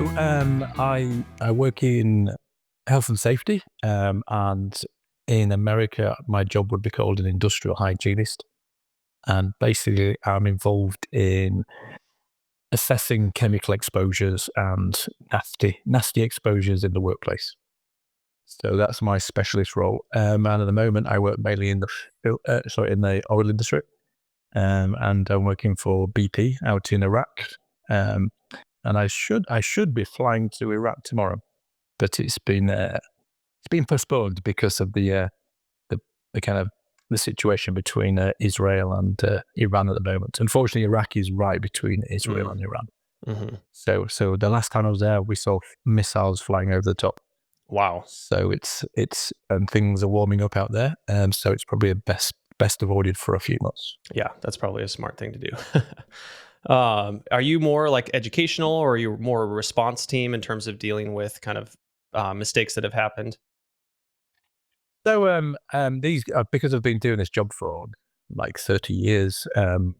I work in health and safety, and in America, my job would be called an industrial hygienist. And basically, I'm involved in assessing chemical exposures and nasty exposures in the workplace. So that's my specialist role. And at the moment, I work mainly in the oil industry, and I'm working for BP out in Iraq. Um, and I should be flying to Iraq tomorrow, but it's been postponed because of the kind of the situation between Israel and Iran at the moment. Unfortunately, Iraq is right between Israel and Iran. Mm-hmm. So the last time I was there, we saw missiles flying over the top. Wow. So it's and things are warming up out there. So it's probably best avoided for a few months. Yeah, that's probably a smart thing to do. Are you more like educational, or are you more a response team in terms of dealing with kind of mistakes that have happened? So these because I've been doing this job for like 30 years, I'm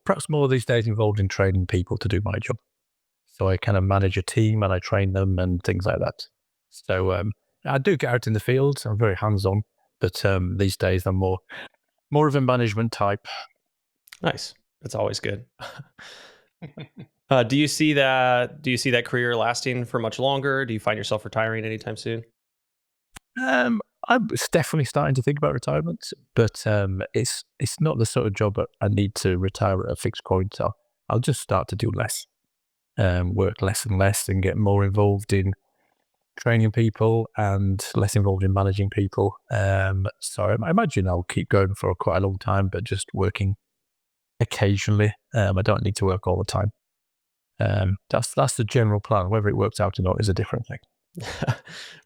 perhaps more these days involved in training people to do my job. So I kind of manage a team and I train them and things like that. So I do get out in the field. I'm very hands-on, but these days I'm more of a management type. Nice. That's always good. Do you see that? Do you see that career lasting for much longer? Do you find yourself retiring anytime soon? I'm definitely starting to think about retirement, but it's not the sort of job that I need to retire at a fixed point. I'll just start to do less, work less and less, and get more involved in training people and less involved in managing people. So I imagine I'll keep going for quite a long time, but just working occasionally. I don't need to work all the time. That's the general plan. Whether it works out or not is a different thing.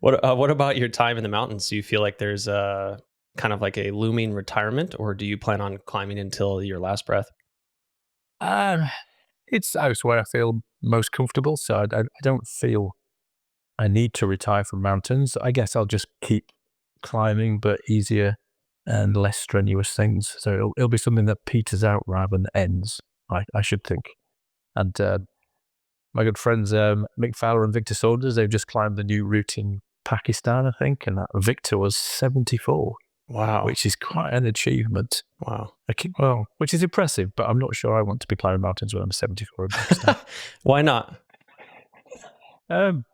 What about your time in the mountains? Do you feel like there's a kind of like a looming retirement, or do you plan on climbing until your last breath? Um, it's out where I feel most comfortable, so I don't feel I need to retire from mountains. I guess I'll just keep climbing, but easier and less strenuous things. So it'll be something that peters out rather than ends, I should think. And my good friends Mick Fowler and Victor Saunders, they've just climbed the new route in Pakistan, I think, and that Victor was 74, Wow. which is quite an achievement. Wow. Which is impressive, but I'm not sure I want to be climbing mountains when I'm 74 in Pakistan. Why not? um,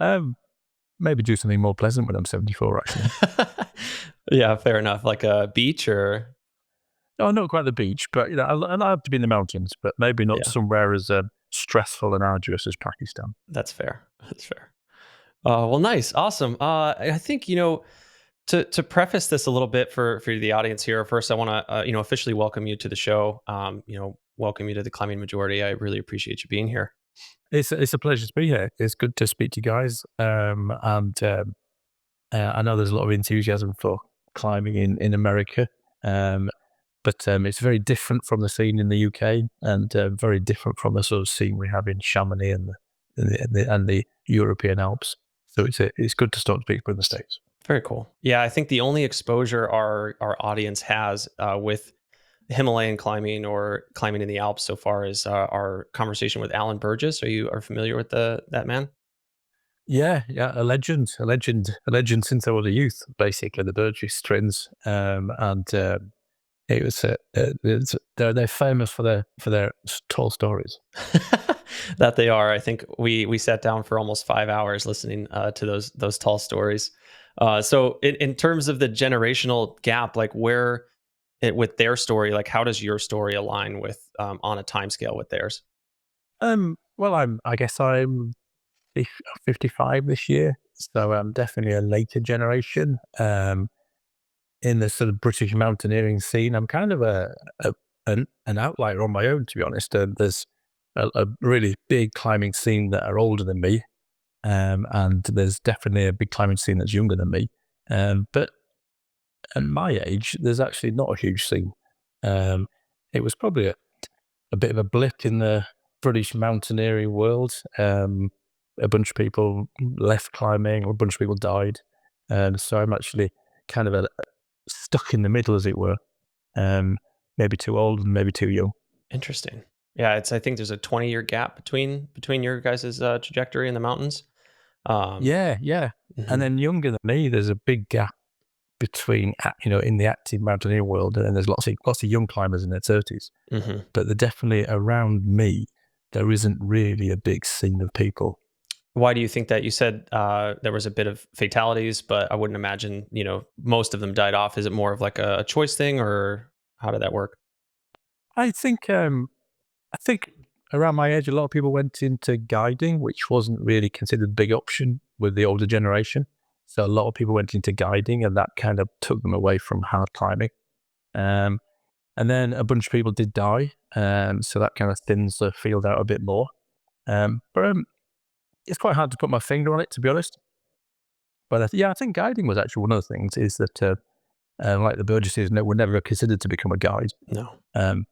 um, Maybe do something more pleasant when I'm 74, actually. Yeah, fair enough. Like a beach, or No, not quite the beach, but I'll have to be in the mountains, but maybe not yeah, somewhere as stressful and arduous as Pakistan. that's fair. That's fair. Well, nice, awesome. I think to preface this a little bit for the audience here. First, I want to officially welcome you to the show. Welcome you to the Climbing Majority. I really appreciate you being here. It's a pleasure to be here. It's good to speak to you guys, and I know there's a lot of enthusiasm for climbing in America, but it's very different from the scene in the UK, and very different from the sort of scene we have in Chamonix and the European Alps. So it's good to start to speak in the States. Very cool. Yeah, I think the only exposure our audience has with Himalayan climbing or climbing in the Alps so far is our conversation with Alan Burgess. Are familiar with that man? Yeah, a legend, a legend since I was a youth. Basically, the Burgess twins, and it was they're famous for their tall stories. That they are. I think we sat down for almost 5 hours listening to those tall stories. So in terms of the generational gap, like with their story, like how does your story align with on a time scale with theirs? Well, I guess I'm 55 this year, so I'm definitely a later generation. In the sort of British mountaineering scene, I'm kind of an outlier on my own, to be honest. There's a really big climbing scene that are older than me, and there's definitely a big climbing scene that's younger than me. But at my age, there's actually not a huge scene. Um, it was probably a bit of a blip in the British mountaineering world. A bunch of people left climbing, or a bunch of people died. So I'm actually kind of stuck in the middle, as it were. Um, Maybe too old and maybe too young. Interesting. Yeah, I think there's a 20-year gap between your guys' trajectory in the mountains. Um, Yeah, yeah. And mhm. then younger than me, there's a big gap between, in the active mountaineering world, and then there's lots of young climbers in their 30s. Mhm. But they're definitely around me. There isn't really a big scene of people. Why do you think that? You said there was a bit of fatalities, but I wouldn't imagine, most of them died off. Is it more of like a choice thing, or how did that work? I think I think around my age, a lot of people went into guiding, which wasn't really considered a big option with the older generation. So a lot of people went into guiding, and that kind of took them away from hard climbing. Um, and then a bunch of people did die, so that kind of thins the field out a bit more. But it's quite hard to put my finger on it, to be honest. But yeah, I think guiding was actually one of the things is that, like the Burgesses, were never considered to become a guide. No.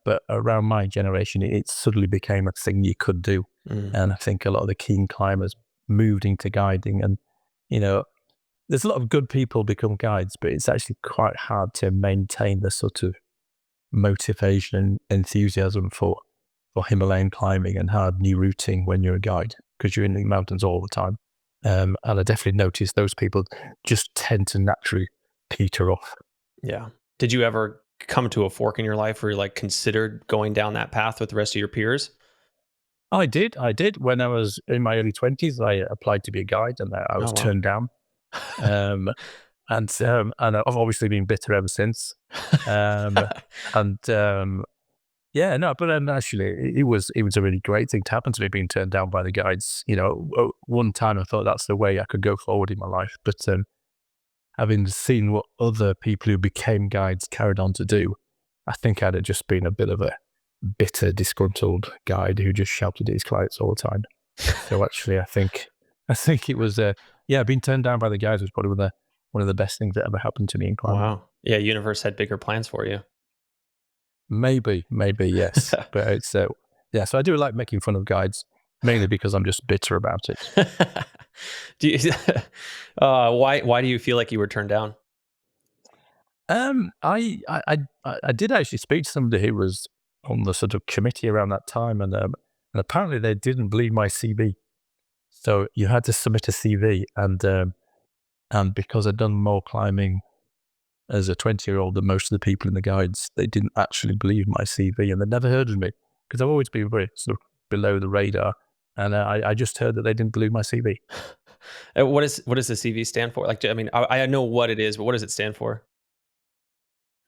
But around my generation, it suddenly became a thing you could do. Mm. And I think a lot of the keen climbers moved into guiding. And, you know, there's a lot of good people become guides, but it's actually quite hard to maintain the sort of motivation and enthusiasm for Himalayan climbing and hard new routing when you're a guide, because you're in the mountains all the time. And I definitely noticed those people just tend to naturally peter off. Yeah. Did you ever come to a fork in your life where you like considered going down that path with the rest of your peers? I did. I did. When I was in my early 20s, I applied to be a guide, and I Oh was wow. turned down. Um, and I've obviously been bitter ever since. Um, and Yeah, no, but actually, it was a really great thing to happen to me, being turned down by the guides. One time I thought that's the way I could go forward in my life, but having seen what other people who became guides carried on to do, I think I'd have just been a bit of a bitter, disgruntled guide who just shouted at his clients all the time. So actually, I think it was, yeah, being turned down by the guys was probably one of the best things that ever happened to me in climbing. Wow. Yeah, universe had bigger plans for you. Maybe, yes, but it's yeah. So I do like making fun of guides, mainly because I'm just bitter about it. Do you, why do you feel like you were turned down? I did actually speak to somebody who was on the sort of committee around that time, and apparently they didn't believe my CV. So you had to submit a CV, and because I'd done more climbing as a 20-year-old than most of the people in the guides, they didn't actually believe my CV, and they'd never heard of me because I've always been very sort of below the radar. And I just heard that they didn't believe my CV. What does the CV stand for? Like, I mean, I know what it is, but what does it stand for?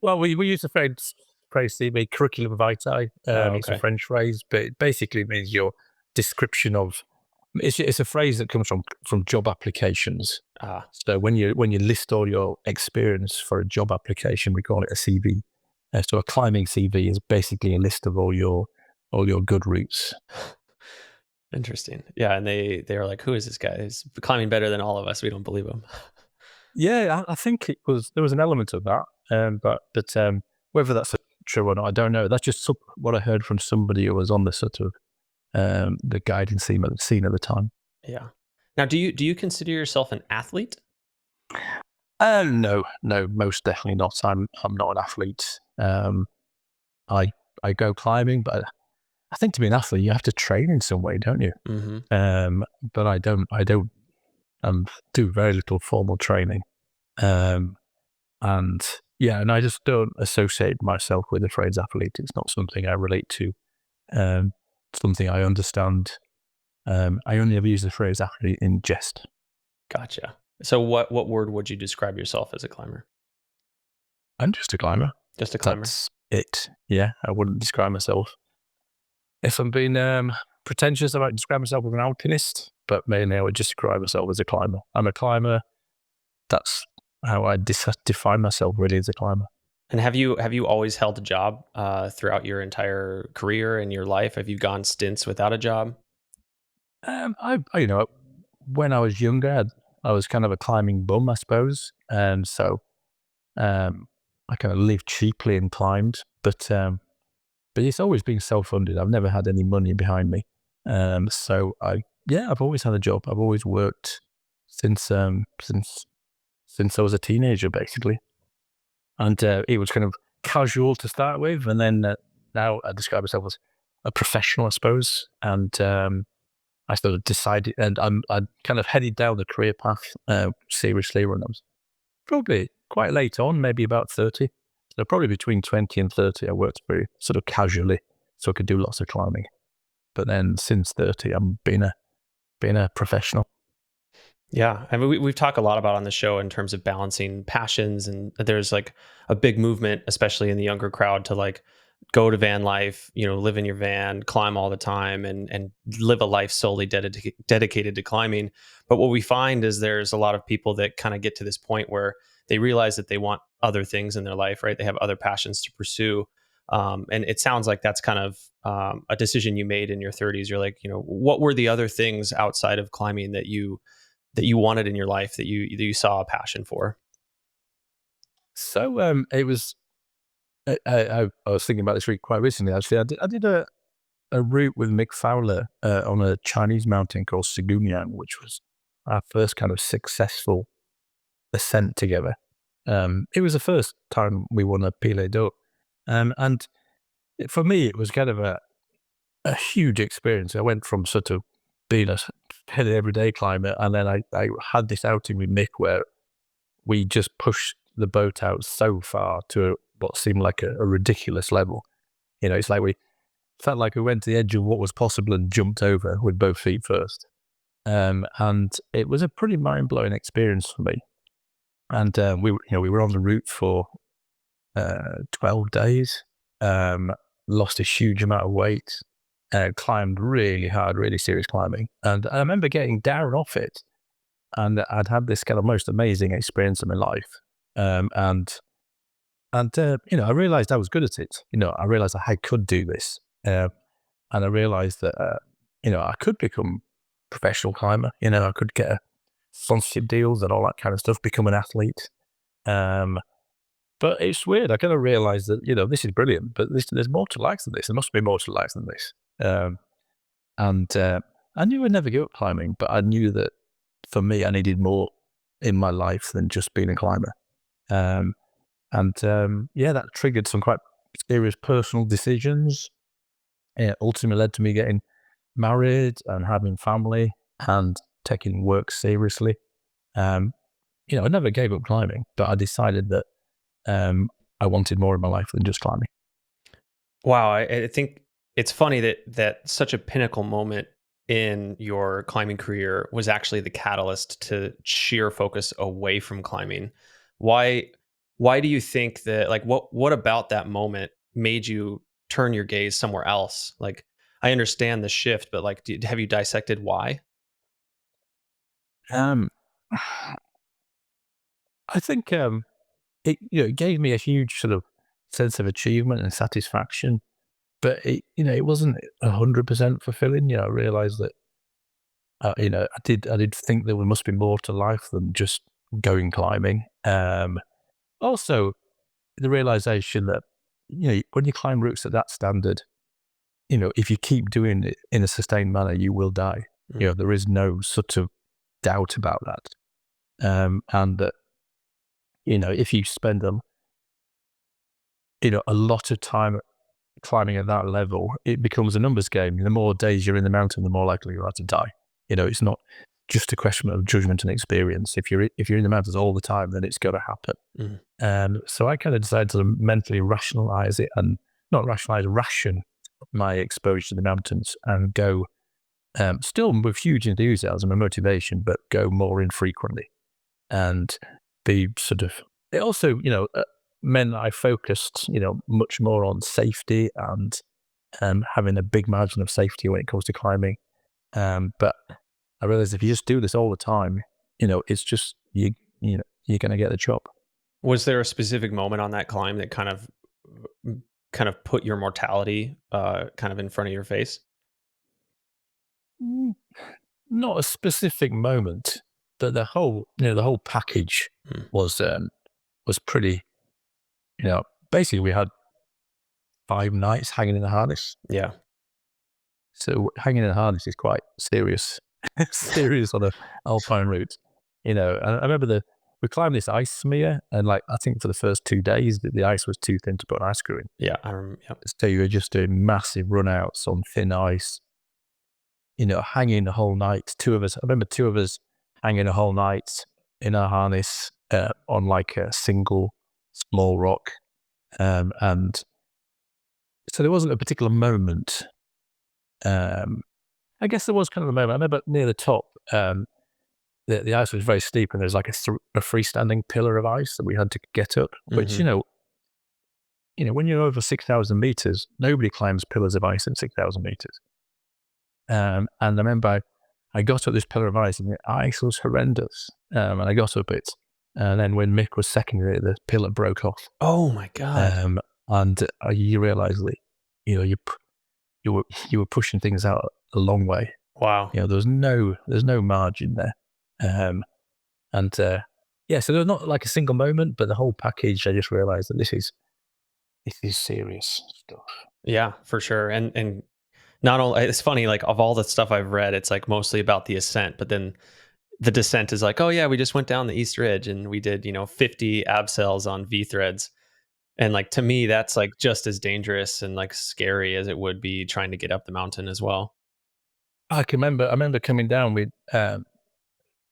Well, we use the phrase CV, curriculum vitae. Oh, It's a okay. French phrase, but it basically means your description of. It's a phrase that comes from job applications. Ah, So when you list all your experience for a job application, we call it a CV. So a climbing CV is basically a list of all your good routes. interesting. Yeah, and they are like, who is this guy? He's climbing better than all of us. We don't believe him. Yeah, I think there was an element of that, but whether that's true or not, I don't know. That's just what I heard from somebody who was on the sort of the guiding scene at the time. Yeah. Now, do you consider yourself an athlete? No, no, most definitely not. I'm not an athlete. I I go climbing, but I think to be an athlete, you have to train in some way, don't you? Hmm. But I don't do very little formal training. Um, and yeah, and I just don't associate myself with the phrase athlete. It's not something I relate to. Um, something I understand. I only ever use the phrase athlete in jest. Gotcha. So, what word would you describe yourself as a climber? I'm just a climber. Just a climber. That's it. Yeah, I wouldn't describe myself. If I'm being pretentious, I might describe myself as an alpinist, but mainly I would just describe myself as a climber. I'm a climber. That's how I define myself really as a climber. And have you always held a job throughout your entire career and your life? Have you gone stints without a job? When I was younger, I was kind of a climbing bum, I suppose, and so I kind of lived cheaply and climbed, but it's always been self-funded. I've never had any money behind me, so I've always had a job. I've always worked since since I was a teenager, basically, and it was kind of casual to start with, and then now I describe myself as a professional, I suppose. And I sort of decided, and I kind of headed down the career path seriously when I was probably quite late on, maybe about 30. So probably between 20 and 30, I worked very sort of casually, so I could do lots of climbing. But then since 30, I'm being a professional. Yeah, I mean, we've talked a lot about on the show in terms of balancing passions, and there's like a big movement, especially in the younger crowd, to like go to van life, live in your van, climb all the time, and live a life solely dedicated to climbing. But what we find is there's a lot of people that kind of get to this point where they realize that they want other things in their life, right? They have other passions to pursue. And it sounds like that's kind of a decision you made in your 30s. You're like, what were the other things outside of climbing that you wanted in your life that you saw a passion for? So it was. I was thinking about this quite recently. Actually, I did a route with Mick Fowler on a Chinese mountain called Siguniang, which was our first kind of successful ascent together. It was the first time we won a Piolets d'Or, and for me, it was kind of a huge experience. I went from sort of being a heavy everyday climber, and then I had this outing with Mick where we just pushed the boat out so far to what seemed like a ridiculous level. It's like we felt like we went to the edge of what was possible and jumped over with both feet first. And it was a pretty mind blowing experience for me. And we were on the route for 12 days. Lost a huge amount of weight. Climbed really hard, really serious climbing. And I remember getting down off it, and I'd had this kind of most amazing experience of my life. And I realized I was good at it. I realized I could do this. And I realized that, I could become a professional climber. I could get sponsorship deals and all that kind of stuff, become an athlete. But it's weird. I kind of realized that, this is brilliant, but there's more to life than this. There must be more to life than this. And I knew I'd never give up climbing, but I knew that for me, I needed more in my life than just being a climber. And that triggered some quite serious personal decisions. It ultimately led to me getting married and having family and taking work seriously. I never gave up climbing, but I decided that I wanted more in my life than just climbing. Wow, I think it's funny that such a pinnacle moment in your climbing career was actually the catalyst to sheer focus away from climbing. Why do you think that, like, what about that moment made you turn your gaze somewhere else? Like, I understand the shift, but like, have you dissected why? Um, I think it gave me a huge sort of sense of achievement and satisfaction, but it wasn't 100% fulfilling. I realized that I did think there must be more to life than just going climbing. Also, the realization that when you climb routes at that standard, if you keep doing it in a sustained manner, you will die. Mm. There is no sort of doubt about that. And that if you spend a lot of time climbing at that level, it becomes a numbers game. The more days you're in the mountain, the more likely you are to die. It's not just a question of judgment and experience. If you're in the mountains all the time, then it's going to happen. Mm. So I kind of decided to mentally rationalize it, and not rationalize, ration my exposure to the mountains, and go still with huge enthusiasm and motivation, but go more infrequently, and be sort of. It also, meant I focused, much more on safety and having a big margin of safety when it comes to climbing. But I realized if you just do this all the time, it's just you're going to get the chop. Was there a specific moment on that climb that kind of put your mortality kind of in front of your face? Mm, Not a specific moment, but the whole package Mm. was pretty. Basically we had 5 nights hanging in a harness. Yeah. So hanging in a harness is quite serious, serious on a alpine route. I remember we climbed this ice smear, and like I think for the first 2 days, the ice was too thin to put an ice screw in. Yeah, I remember. Yep. So you were just doing massive runouts on thin ice, hanging the whole night. I remember two of us hanging a whole night in a harness on like a single small rock. And so there wasn't a particular moment. I guess there was kind of a moment. I remember near the top, the ice was very steep, and there's like a freestanding pillar of ice that we had to get up. Which when you're over 6,000 meters, nobody climbs pillars of ice in 6,000 meters. And I remember I got up this pillar of ice, and the ice was horrendous. And I got up it, and then when Mick was secondary, the pillar broke off. Oh my God. And you realise that you were pushing things out a long way. Wow. There's no margin there. So there's not like a single moment, but the whole package. I just realised that this is serious stuff. Yeah, for sure. And not only, it's funny, like of all the stuff I've read, it's like mostly about the ascent, but then the descent is like, oh yeah, we just went down the East Ridge and we did 50 abseils on V threads. And like, to me, that's like just as dangerous and like scary as it would be trying to get up the mountain as well. I remember coming down. We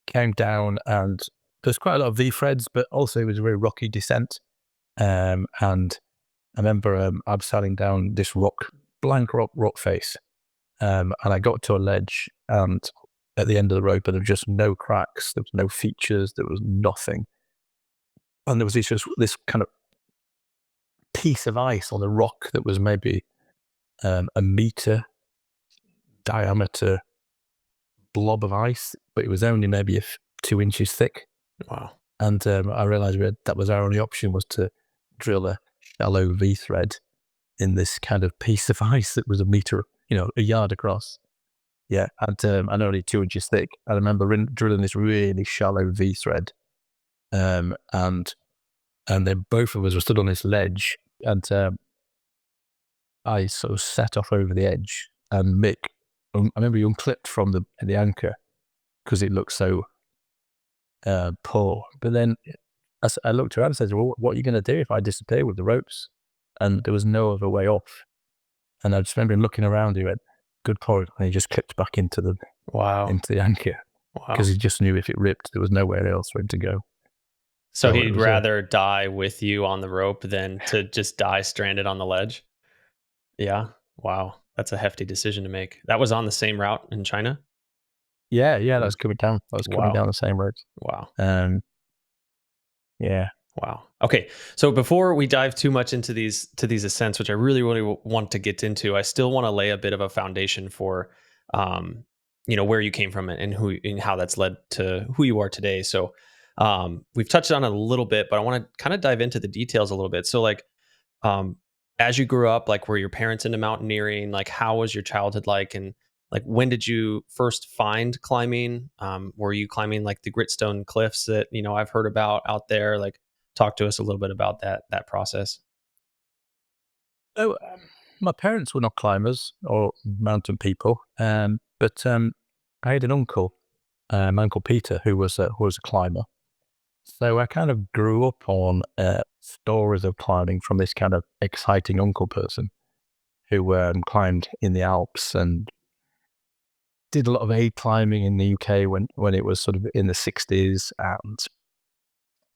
came down, and there's quite a lot of V threads, but also it was a very rocky descent. And I remember abseiling down this blank rock face, and I got to a ledge, and at the end of the rope, there were just no cracks, there was no features, there was nothing, and there was this kind of piece of ice on the rock that was maybe a meter diameter blob of ice, but it was only maybe 2 inches thick. Wow. And I realised that was our only option, was to drill a shallow V thread in this kind of piece of ice that was a meter, a yard across. Yeah, and only 2 inches thick. I remember drilling this really shallow V thread, and then both of us were stood on this ledge, and I sort of set off over the edge, and Mick, I remember he unclipped from the anchor because it looked so poor. But then I looked around and said, well, what are you going to do if I disappear with the ropes? And there was no other way off. And I just remember him looking around. He went, good point. And he just clipped back into the anchor. Wow. Because he just knew if it ripped, there was nowhere else for him to go. So he'd rather die with you on the rope than to just die stranded on the ledge? Yeah. Wow. That's a hefty decision to make. That was on the same route in China? Yeah, that was coming down. I was coming down the same road. Wow. Yeah. Wow. Okay. So before we dive too much into these ascents, which I really, really want to get into, I still want to lay a bit of a foundation for, where you came from and how that's led to who you are today. So we've touched on it a little bit, but I want to kind of dive into the details a little bit. So like, as you grew up, like, were your parents into mountaineering? Like, how was your childhood like? And like, when did you first find climbing? Were you climbing like the Gritstone cliffs that, I've heard about out there? Like, talk to us a little bit about that process. Oh, my parents were not climbers or mountain people, but I had an uncle, my Uncle Peter, who was a climber. So I kind of grew up on stories of climbing from this kind of exciting uncle person who climbed in the Alps and did a lot of aid climbing in the UK when it was sort of in the 60s,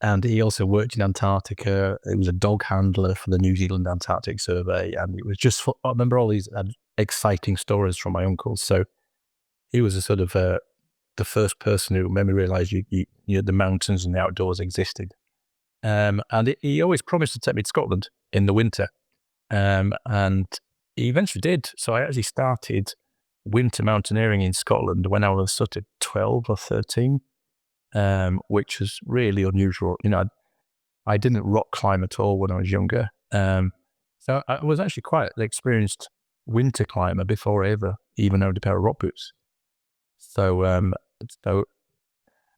and he also worked in Antarctica. He was a dog handler for the New Zealand Antarctic Survey, and it was just, I remember all these exciting stories from my uncle. So he was a sort of the first person who made me realise the mountains and the outdoors existed. And he always promised to take me to Scotland in the winter, and he eventually did. So I actually started winter mountaineering in Scotland when I was sort of 12 or 13, which was really unusual. I didn't rock climb at all when I was younger. So I was actually quite an experienced winter climber before I ever even owned a pair of rock boots. So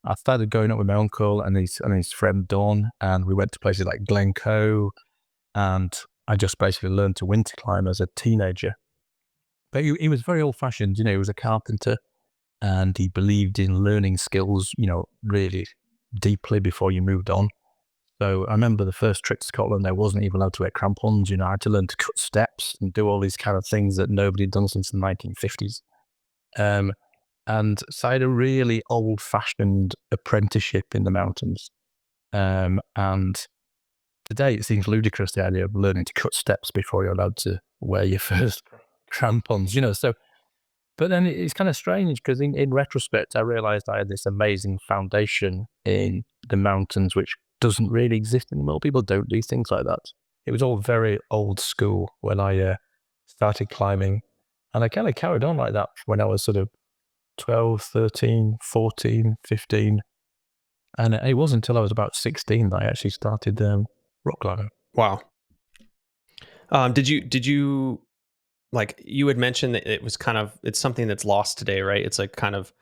I started going up with my uncle and his friend Dawn, and we went to places like Glencoe, and I just basically learned to winter climb as a teenager. But he was very old-fashioned. He was a carpenter, and he believed in learning skills, really deeply before you moved on. So I remember the first trip to Scotland, I wasn't even allowed to wear crampons. I had to learn to cut steps and do all these kind of things that nobody had done since the 1950s. And so I had a really old-fashioned apprenticeship in the mountains. And today it seems ludicrous, the idea of learning to cut steps before you're allowed to wear your first crampons, So, but then it's kind of strange because in retrospect, I realized I had this amazing foundation in the mountains, which doesn't really exist anymore. People don't do things like that. It was all very old school when I started climbing. And I kind of carried on like that when I was sort of 12, 13, 14, 15. And it wasn't until I was about 16 that I actually started rock climbing. Wow. Did you like, you had mentioned that it was kind of, it's something that's lost today, right? It's like kind of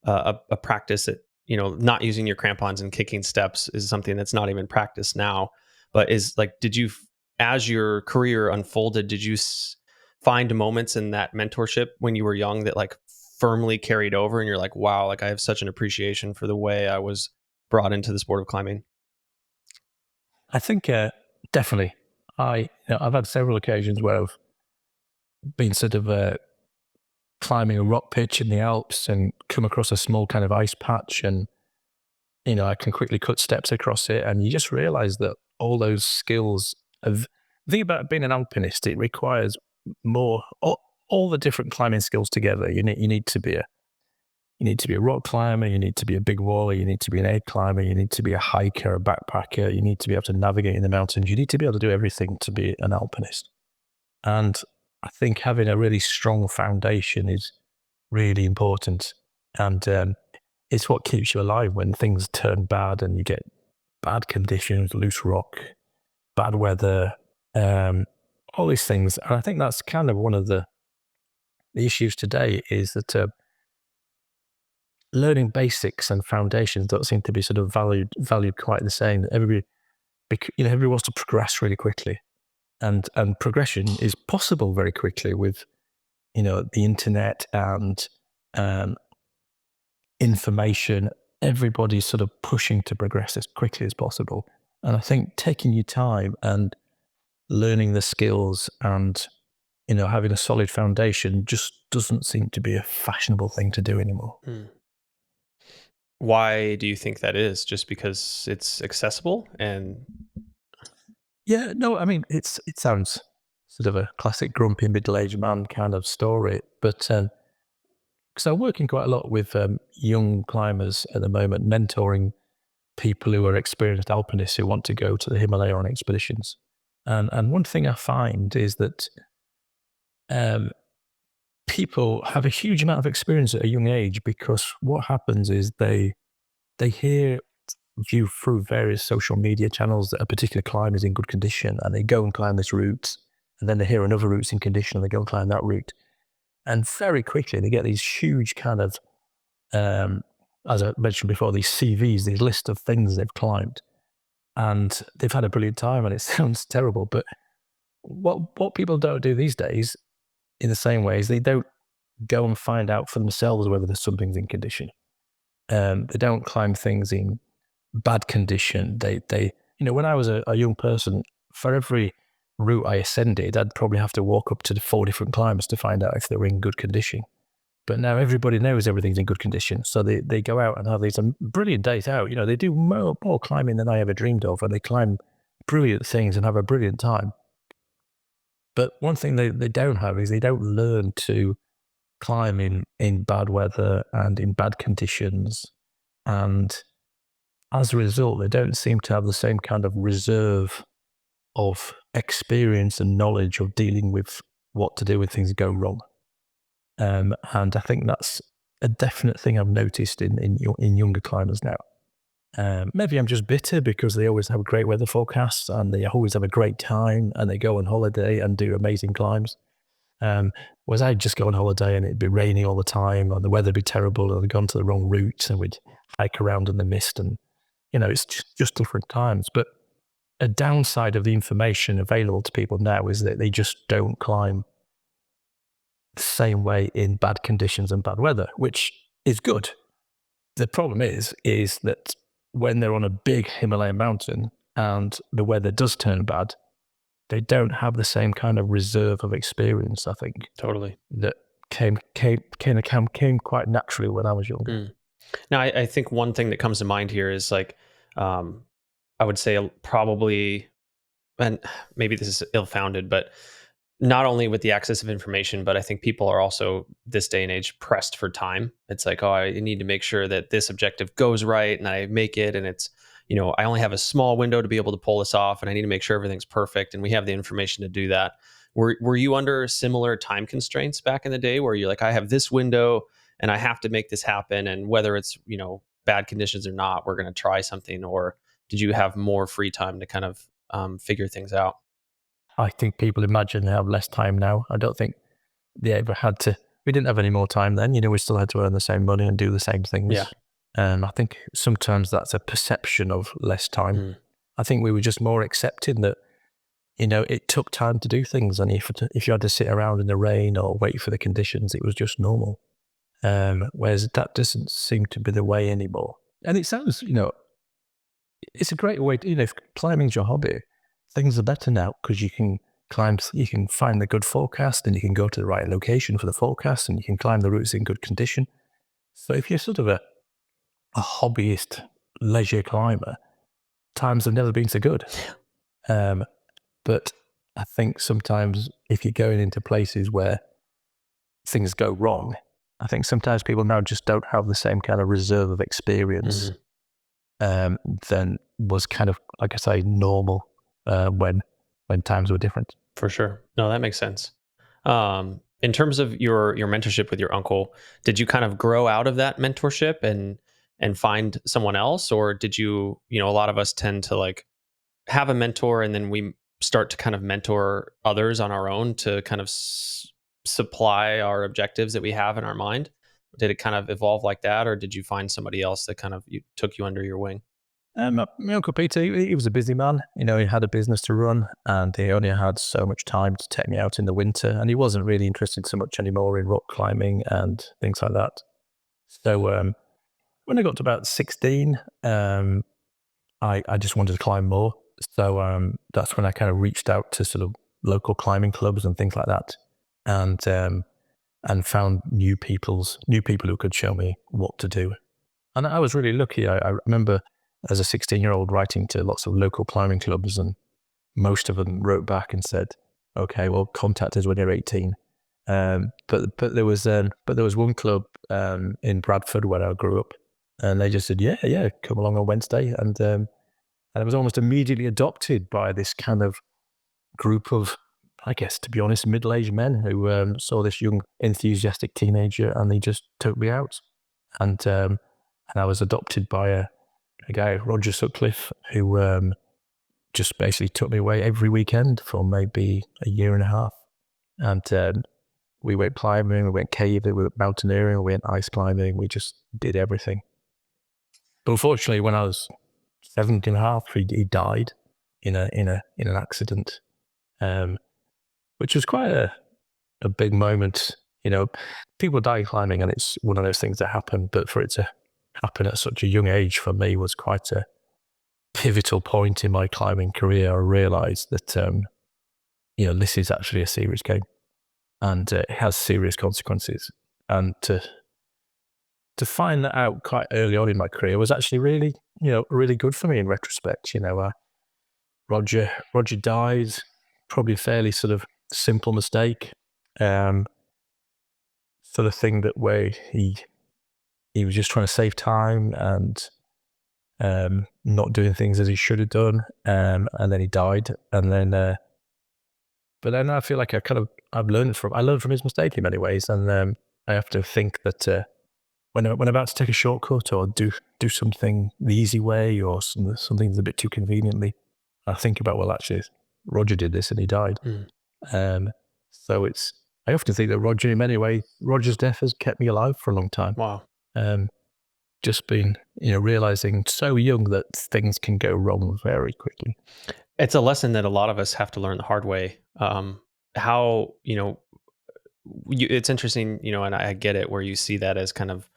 a practice that, not using your crampons and kicking steps is something that's not even practiced now. But is like, as your career unfolded, did you find moments in that mentorship when you were young that like firmly carried over and you're like, wow, like I have such an appreciation for the way I was brought into the sport of climbing? I think definitely. I've had several occasions where I've been sort of climbing a rock pitch in the Alps and come across a small kind of ice patch, and I can quickly cut steps across it, and you just realize that all those skills of the thing about being an alpinist, it requires more all the different climbing skills together. You need to be a rock climber, you need to be a big waller, you need to be an aid climber, you need to be a hiker, a backpacker, you need to be able to navigate in the mountains, you need to be able to do everything to be an alpinist. And I think having a really strong foundation is really important. And it's what keeps you alive when things turn bad and you get bad conditions, loose rock, bad weather, all these things. And I think that's kind of one of the issues today, is that learning basics and foundations don't seem to be sort of valued quite the same. Everybody wants to progress really quickly. And progression is possible very quickly with, the internet and information. Everybody's sort of pushing to progress as quickly as possible. And I think taking your time and learning the skills and, having a solid foundation just doesn't seem to be a fashionable thing to do anymore. Why do you think that is? Just because it's accessible and Yeah, no, I mean, it sounds sort of a classic grumpy middle-aged man kind of story, but because I'm working quite a lot with young climbers at the moment, mentoring people who are experienced alpinists who want to go to the Himalaya on expeditions. And one thing I find is that people have a huge amount of experience at a young age, because what happens is they hear view through various social media channels that a particular climber is in good condition, and they go and climb this route, and then they hear another route's in condition and they go and climb that route. And very quickly they get these huge kind of, as I mentioned before, these CVs, these list of things they've climbed, and they've had a brilliant time. And it sounds terrible, but what people don't do these days in the same way is they don't go and find out for themselves whether there's something's in condition. They don't climb things in bad condition. They when I was a young person, for every route I ascended, I'd probably have to walk up to 4 different climbers to find out if they were in good condition. But now everybody knows everything's in good condition, so they go out and have these brilliant days out. They do more climbing than I ever dreamed of, and they climb brilliant things and have a brilliant time. But one thing they don't have is they don't learn to climb in bad weather and in bad conditions, and as a result, they don't seem to have the same kind of reserve of experience and knowledge of dealing with what to do when things go wrong. And I think that's a definite thing I've noticed in younger climbers now. Maybe I'm just bitter because they always have great weather forecasts and they always have a great time and they go on holiday and do amazing climbs. Whereas I'd just go on holiday and it'd be raining all the time, or the weather'd be terrible, or they'd gone to the wrong route and we'd hike around in the mist, and it's just different times. But a downside of the information available to people now is that they just don't climb the same way in bad conditions and bad weather, which is good. The problem is that when they're on a big Himalayan mountain and the weather does turn bad, they don't have the same kind of reserve of experience, I think, Totally. that came quite naturally when I was younger. Mm. Now, I think one thing that comes to mind here is like, um, I would say probably, and maybe this is ill-founded, but not only with the access of information, but I think people are also this day and age pressed for time. It's like, oh, I need to make sure that this objective goes right and I make it. And it's, I only have a small window to be able to pull this off and I need to make sure everything's perfect. And we have the information to do that. Were you under similar time constraints back in the day where you're like, I have this window and I have to make this happen. And whether it's, bad conditions or not, we're going to try something. Or did you have more free time to kind of figure things out? I think people imagine they have less time now. I don't think they ever had to. We didn't have any more time then. We still had to earn the same money and do the same things. Yeah. I think sometimes that's a perception of less time. Mm. I think we were just more accepting that, it took time to do things. And if you had to sit around in the rain or wait for the conditions, it was just normal. Whereas that doesn't seem to be the way anymore. And it sounds, it's a great way to, if climbing's your hobby, things are better now because you can find the good forecast and you can go to the right location for the forecast and you can climb the routes in good condition. So if you're sort of a hobbyist leisure climber, times have never been so good. But I think sometimes if you're going into places where things go wrong, I think sometimes people now just don't have the same kind of reserve of experience than was kind of, like I say, normal when times were different. For sure. No, that makes sense. In terms of your mentorship with your uncle, did you kind of grow out of that mentorship and find someone else, or did you, a lot of us tend to like have a mentor and then we start to kind of mentor others on our own to kind of supply our objectives that we have in our mind? Did it kind of evolve like that, or did you find somebody else that kind of took you under your wing? My Uncle Peter, he was a busy man. He had a business to run and he only had so much time to take me out in the winter. And he wasn't really interested so much anymore in rock climbing and things like that. So when I got to about 16, I just wanted to climb more. So that's when I kind of reached out to sort of local climbing clubs and things like that. And found new people who could show me what to do. And I was really lucky. I remember as a 16-year-old writing to lots of local climbing clubs, and most of them wrote back and said, "Okay, well, contact us when you're 18." But there was one club in Bradford where I grew up, and they just said, "Yeah, come along on Wednesday," and I was almost immediately adopted by this kind of group of, I guess, to be honest, middle-aged men who saw this young, enthusiastic teenager, and they just took me out, and I was adopted by a guy, Roger Sutcliffe, who just basically took me away every weekend for maybe a year and a half. And we went climbing, we went caving, we went mountaineering, we went ice climbing, we just did everything. But unfortunately, when I was 17 and a half, he died in an accident, which was quite a big moment. People die climbing and it's one of those things that happen, but for it to happen at such a young age for me was quite a pivotal point in my climbing career. I realized that, this is actually a serious game and it has serious consequences. And to find that out quite early on in my career was actually really, really good for me in retrospect. Roger died, probably a fairly sort of simple mistake. Sort of thing that where he was just trying to save time and not doing things as he should have done, and then he died. And then, but then I feel like I learned from his mistake in many ways, and I have to think that when I'm about to take a shortcut or do something the easy way or something that's a bit too conveniently, I think about, well, actually, Roger did this and he died. So I often think that Roger, in many ways, Roger's death has kept me alive for a long time. Wow. Just been, realizing so young that things can go wrong very quickly. It's a lesson that a lot of us have to learn the hard way. It's interesting, and I get it where you see that as kind of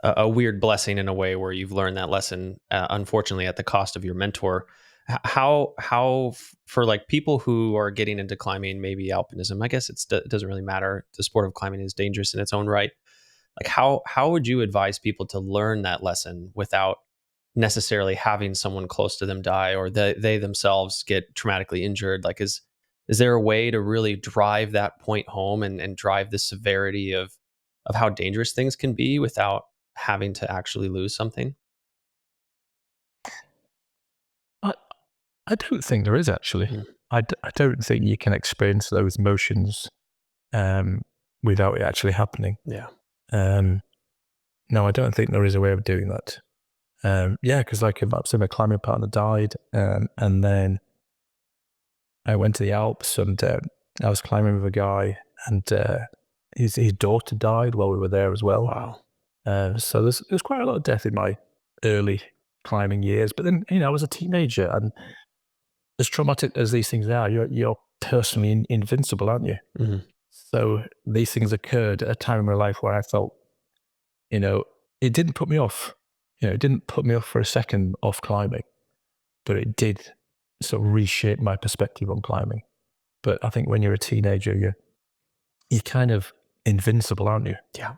a weird blessing in a way where you've learned that lesson, unfortunately, at the cost of your mentor. For like people who are getting into climbing, maybe alpinism, I guess it doesn't really matter. The sport of climbing is dangerous in its own right. Like how would you advise people to learn that lesson without necessarily having someone close to them die, or they themselves get traumatically injured? Like is there a way to really drive that point home and drive the severity of how dangerous things can be without having to actually lose something? I, I don't think there is actually. Mm, I don't think you can experience those emotions without it actually happening. yeah. Um, no, I don't think there is a way of doing that. Yeah, because like my climbing partner died, and then I went to the Alps, and I was climbing with a guy, and his daughter died while we were there as well. Wow. So there's quite a lot of death in my early climbing years. But then I was a teenager, and as traumatic as these things are, you're personally invincible, aren't you? Hmm. So these things occurred at a time in my life where I felt, it didn't put me off. It didn't put me off for a second off climbing, but it did sort of reshape my perspective on climbing. But I think when you're a teenager, you're kind of invincible, aren't you? Yeah.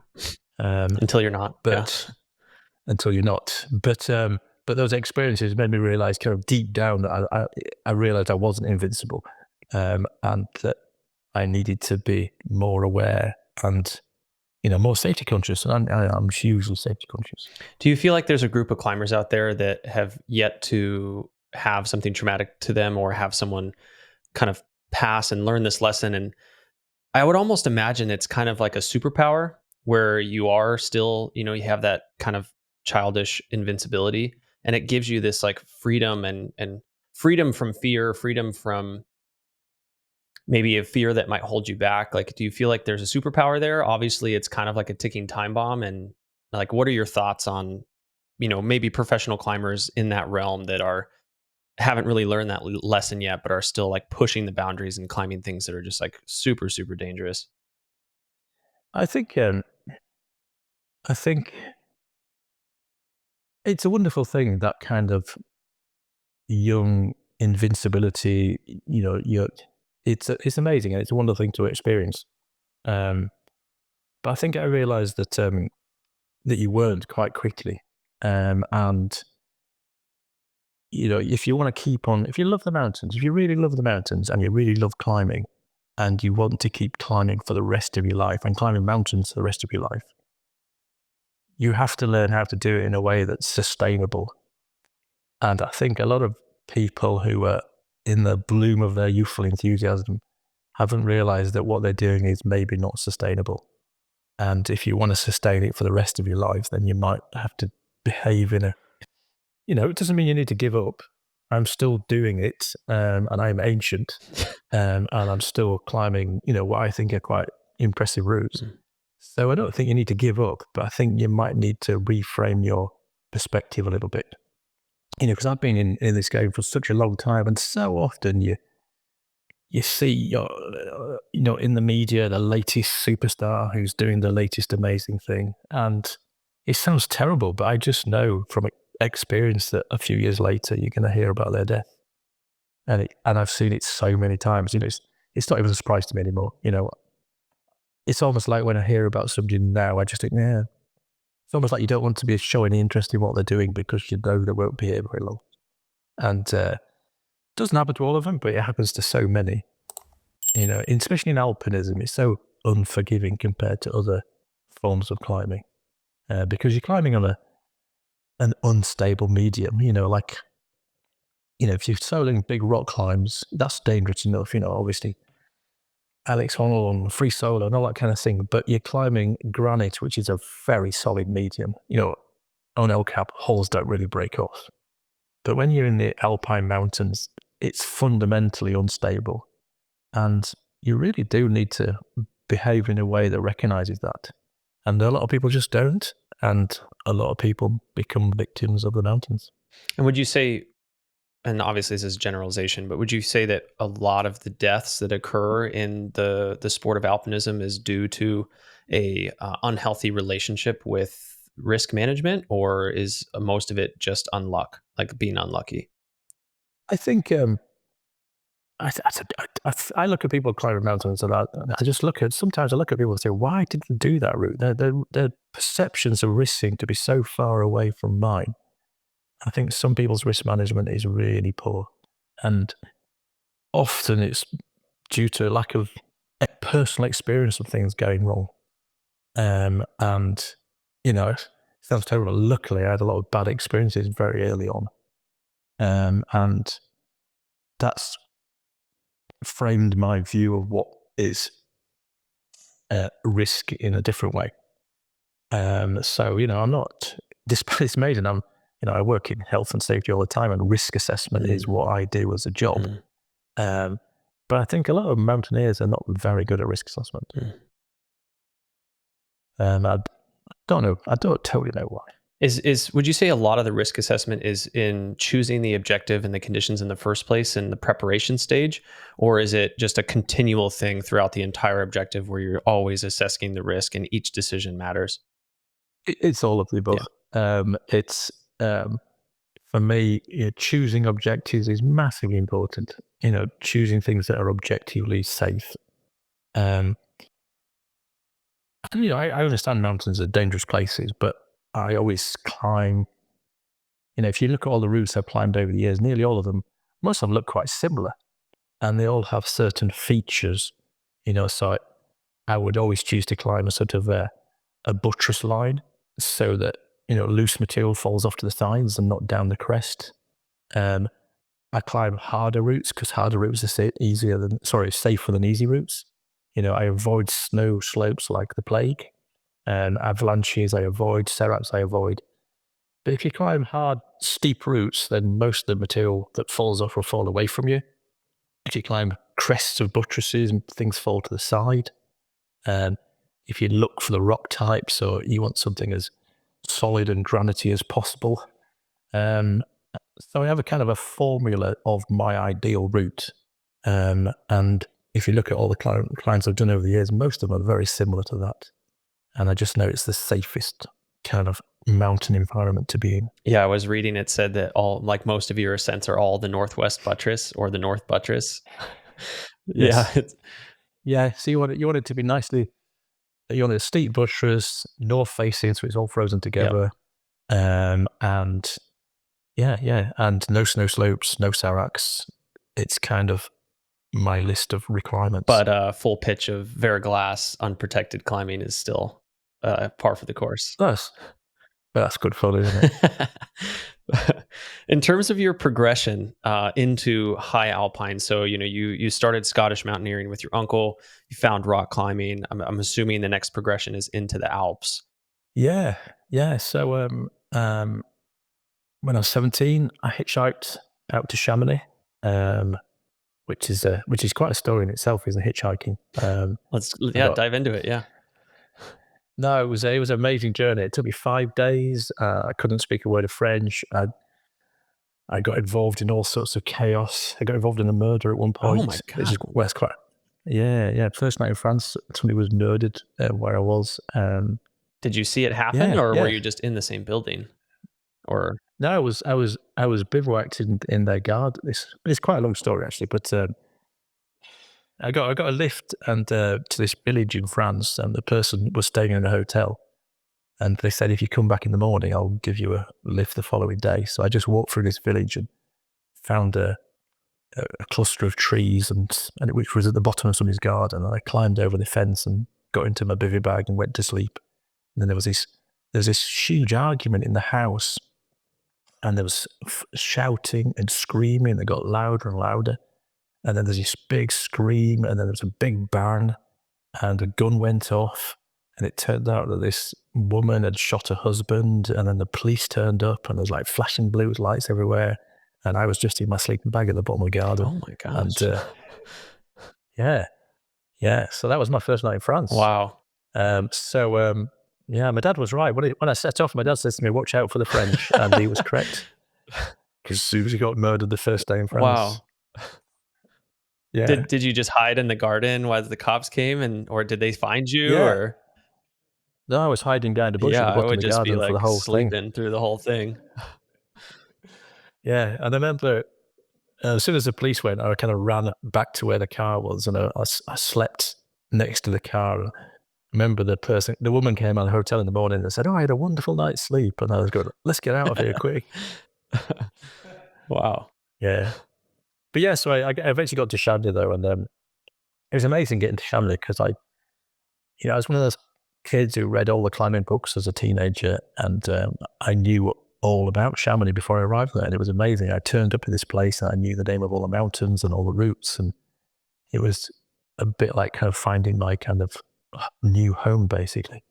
Um, Until you're not. Yeah. but until you're not. But those experiences made me realize, kind of deep down, that I realized I wasn't invincible, and that I needed to be more aware and more safety conscious. And I'm hugely safety conscious. Do you feel like there's a group of climbers out there that have yet to have something traumatic to them, or have someone kind of pass and learn this lesson? And I would almost imagine it's kind of like a superpower where you are still, you have that kind of childish invincibility, and it gives you this like freedom and freedom from fear, freedom from maybe a fear that might hold you back. Like, do you feel like there's a superpower there? Obviously, it's kind of like a ticking time bomb. And like, what are your thoughts on, maybe professional climbers in that realm that haven't really learned that lesson yet, but are still like pushing the boundaries and climbing things that are just like super, super dangerous? I think I think it's a wonderful thing, that kind of young invincibility. It's amazing, and it's a wonderful thing to experience. Um, but I think I realized that you weren't quite quickly, and if you want to keep on, if you love the mountains, if you really love the mountains, and you really love climbing, and you want to keep climbing for the rest of your life, and climbing mountains for the rest of your life, you have to learn how to do it in a way that's sustainable. And I think a lot of people who are in the bloom of their youthful enthusiasm haven't realized that what they're doing is maybe not sustainable. And if you want to sustain it for the rest of your life, then you might have to behave in it doesn't mean you need to give up. I'm still doing it, and I'm ancient, and I'm still climbing, what I think are quite impressive routes. Mm. So I don't think you need to give up, but I think you might need to reframe your perspective a little bit. Because I've been in this game for such a long time, and so often you see, in the media, the latest superstar who's doing the latest amazing thing. And it sounds terrible, but I just know from experience that a few years later, you're going to hear about their death. And I've seen it so many times. It's not even a surprise to me anymore. It's almost like when I hear about somebody now, I just think, yeah, it's almost like you don't want to be showing interest in what they're doing because you know they won't be here very long. And it doesn't happen to all of them, but it happens to so many. Especially in alpinism, it's so unforgiving compared to other forms of climbing, because you're climbing on an unstable medium. If you're soloing big rock climbs, that's dangerous enough. Obviously Alex Honnold on free solo and all that kind of thing. But you're climbing granite, which is a very solid medium. On El Cap, holes don't really break off. But when you're in the alpine mountains, it's fundamentally unstable. And you really do need to behave in a way that recognizes that. And a lot of people just don't. And a lot of people become victims of the mountains. And would you say, and obviously this is generalization, but would you say that a lot of the deaths that occur in the sport of alpinism is due to a unhealthy relationship with risk management, or is most of it just unluck, like being unlucky? I think I look at people climbing mountains and I just sometimes I look at people and say, why did they do that route? Their perceptions of risk seem to be so far away from mine. I think some people's risk management is really poor. And often it's due to a lack of personal experience of things going wrong. And, it sounds terrible. Luckily, I had a lot of bad experiences very early on. And that's framed my view of what is risk in a different way. So, I'm not, despite it's made, and I work in health and safety all the time, and risk assessment is what I do as a job. But I think a lot of mountaineers are not very good at risk assessment. I don't know. I don't totally know why. Would you say a lot of the risk assessment is in choosing the objective and the conditions in the first place in the preparation stage, or is it just a continual thing throughout the entire objective where you're always assessing the risk and each decision matters? It's all of the above. It's for me, choosing objectives is massively important. Choosing things that are objectively safe. And, I understand mountains are dangerous places, but I always climb. If you look at all the routes I've climbed over the years, nearly all of them, most of them look quite similar, and they all have certain features. So I would always choose to climb a sort of a buttress line, so that loose material falls off to the sides and not down the crest. I climb harder routes because harder routes are safer than easy routes. I avoid snow slopes like the plague, and avalanches I avoid, seracs I avoid. But if you climb hard, steep routes, then most of the material that falls off will fall away from you. If you climb crests of buttresses, things fall to the side. If you look for the rock types, or you want something as solid and granity as possible. So I have a kind of a formula of my ideal route. And if you look at all the climbs I've done over the years, most of them are very similar to that. And I just know it's the safest kind of mountain environment to be in. Yeah, I was reading, it said that most of your ascents are all the northwest buttress or the north buttress. Yes. Yeah. So you want it to be nicely. You want a steep buttress, north facing, so it's all frozen together. And and no snow slopes, no seracs. It's kind of my list of requirements. But full pitch of verglass, unprotected climbing is still par for the course. That's good fun, isn't it? In terms of your progression into high alpine, so you started Scottish mountaineering with your uncle. You found rock climbing. I'm assuming the next progression is into the Alps. Yeah. So when I was 17, I hitchhiked out to Chamonix, which is quite a story in itself, isn't it, hitchhiking? Let's dive into it. Yeah. No, it was an amazing journey. It took me 5 days. I couldn't speak a word of French. I got involved in all sorts of chaos. I got involved in a murder at one point. Oh my God. It's quite. Yeah. First night in France, somebody was murdered where I was. Did you see it happen, or were you just in the same building? Or no, I was bivouacked in their garden. It's quite a long story actually, but I got a lift and to this village in France, and the person was staying in a hotel, and they said, if you come back in the morning, I'll give you a lift the following day. So I just walked through this village and found a cluster of trees, and which was at the bottom of somebody's garden. And I climbed over the fence and got into my bivy bag and went to sleep. And then there was this huge argument in the house, and there was shouting and screaming that got louder and louder. And then there's this big scream, and then there was a big bang, and a gun went off, and it turned out that this woman had shot her husband, and then the police turned up, and there was like flashing blue lights everywhere, and I was just in my sleeping bag at the bottom of the garden. Oh my gosh. And yeah. So that was my first night in France. Wow. My dad was right. When I set off, my dad says to me, "Watch out for the French," and he was correct. Because Susie got murdered the first day in France. Wow. Yeah. Did you just hide in the garden while the cops came, or did they find you? Yeah. Or No, I was hiding behind a bush at Yeah, the I bottom would of the just be garden for the like whole thing. sleeping through the whole thing. Yeah, and I remember as soon as the police went, I kind of ran back to where the car was, and I slept next to the car. I remember the woman came out of the hotel in the morning and said, "Oh, I had a wonderful night's sleep," and I was going, "Let's get out of here quick." Wow. Yeah, but yeah, so I eventually got to Chamonix though, and it was amazing getting to Chamonix because I was one of those kids who read all the climbing books as a teenager, and I knew all about Chamonix before I arrived there, and it was amazing. I turned up at this place, and I knew the name of all the mountains and all the routes, and it was a bit like kind of finding my kind of new home, basically.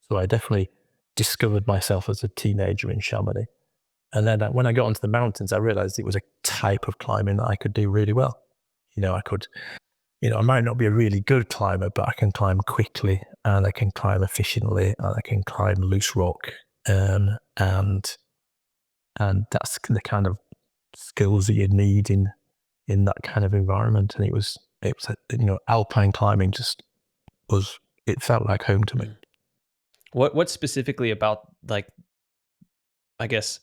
So I definitely discovered myself as a teenager in Chamonix. And then when I got onto the mountains, I realized it was a type of climbing that I could do really well. I could, I might not be a really good climber, but I can climb quickly and I can climb efficiently and I can climb loose rock. And that's the kind of skills that you need in that kind of environment. And it was alpine climbing just it felt like home to me. Mm. What specifically about, like, I guess,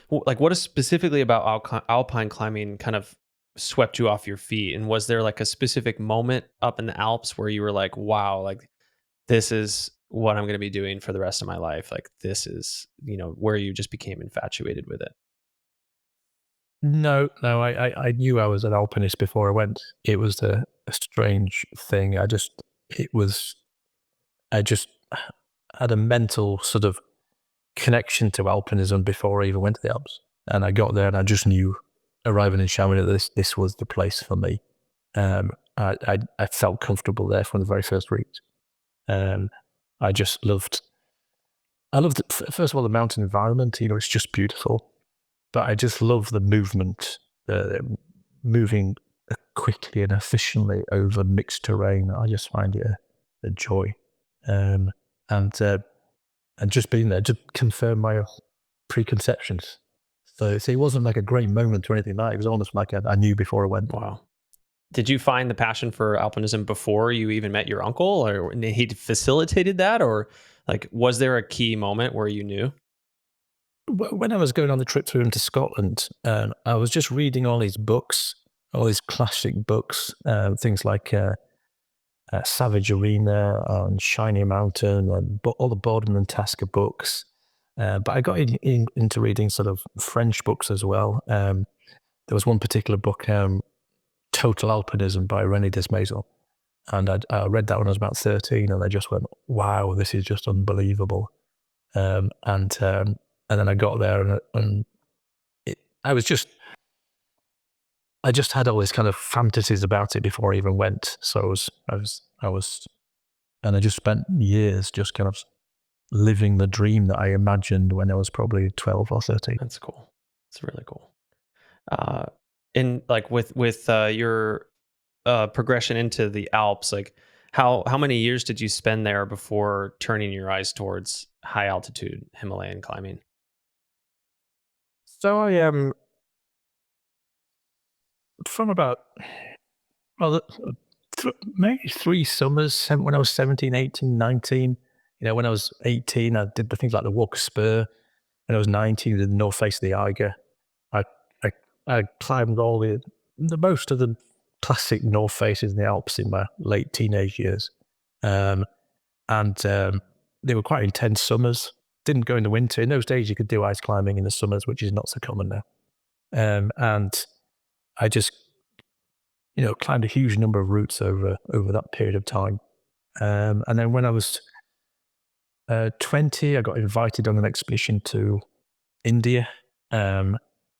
like, what is specifically about alpine climbing kind of swept you off your feet? And was there like a specific moment up in the Alps where you were like, wow, like this is what I'm going to be doing for the rest of my life? Like this is, where you just became infatuated with it. No, no, I knew I was an alpinist before I went. It was a strange thing. I just had a mental sort of connection to alpinism before I even went to the Alps. And I got there and I just knew arriving in Chamonix that this was the place for me. I felt comfortable there from the very first route. Um, I just loved, first of all, the mountain environment. It's just beautiful. But I just love the movement, moving quickly and efficiently over mixed terrain. I just find it a joy. Um, and just being there just confirmed my preconceptions. So it wasn't like a great moment or anything like that. It was almost like I knew before I went. Wow. Did you find the passion for alpinism before you even met your uncle, or he facilitated that, or like was there a key moment where you knew? When I was going on the trip through into Scotland, I was just reading all these books, all these classic books, things like Savage Arena and Shiny Mountain, and all the Borden and Tasker books. But I got into reading sort of French books as well. There was one particular book, Total Alpinism by René Desmaisons. And I read that when I was about 13, and I just went, wow, this is just unbelievable. And then I got there, and I just had all these kind of fantasies about it before I even went. So and I just spent years just kind of living the dream that I imagined when I was probably 12 or 13. That's cool. It's really cool. Uh, and like with your progression into the Alps, like how many years did you spend there before turning your eyes towards high altitude Himalayan climbing? So I from about well maybe 3 summers when I was 17, 18, 19. When I was 18, I did the things like the Walk of Spur. When I was 19, I did the North Face of the Eiger. I I, I climbed all the most of the classic North Faces in the Alps in my late teenage years. Um, and they were quite intense summers. Didn't go in the winter. In those days, you could do ice climbing in the summers, which is not so common now. And I just, climbed a huge number of routes over that period of time. And then when I was 20, I got invited on an expedition to India. Um,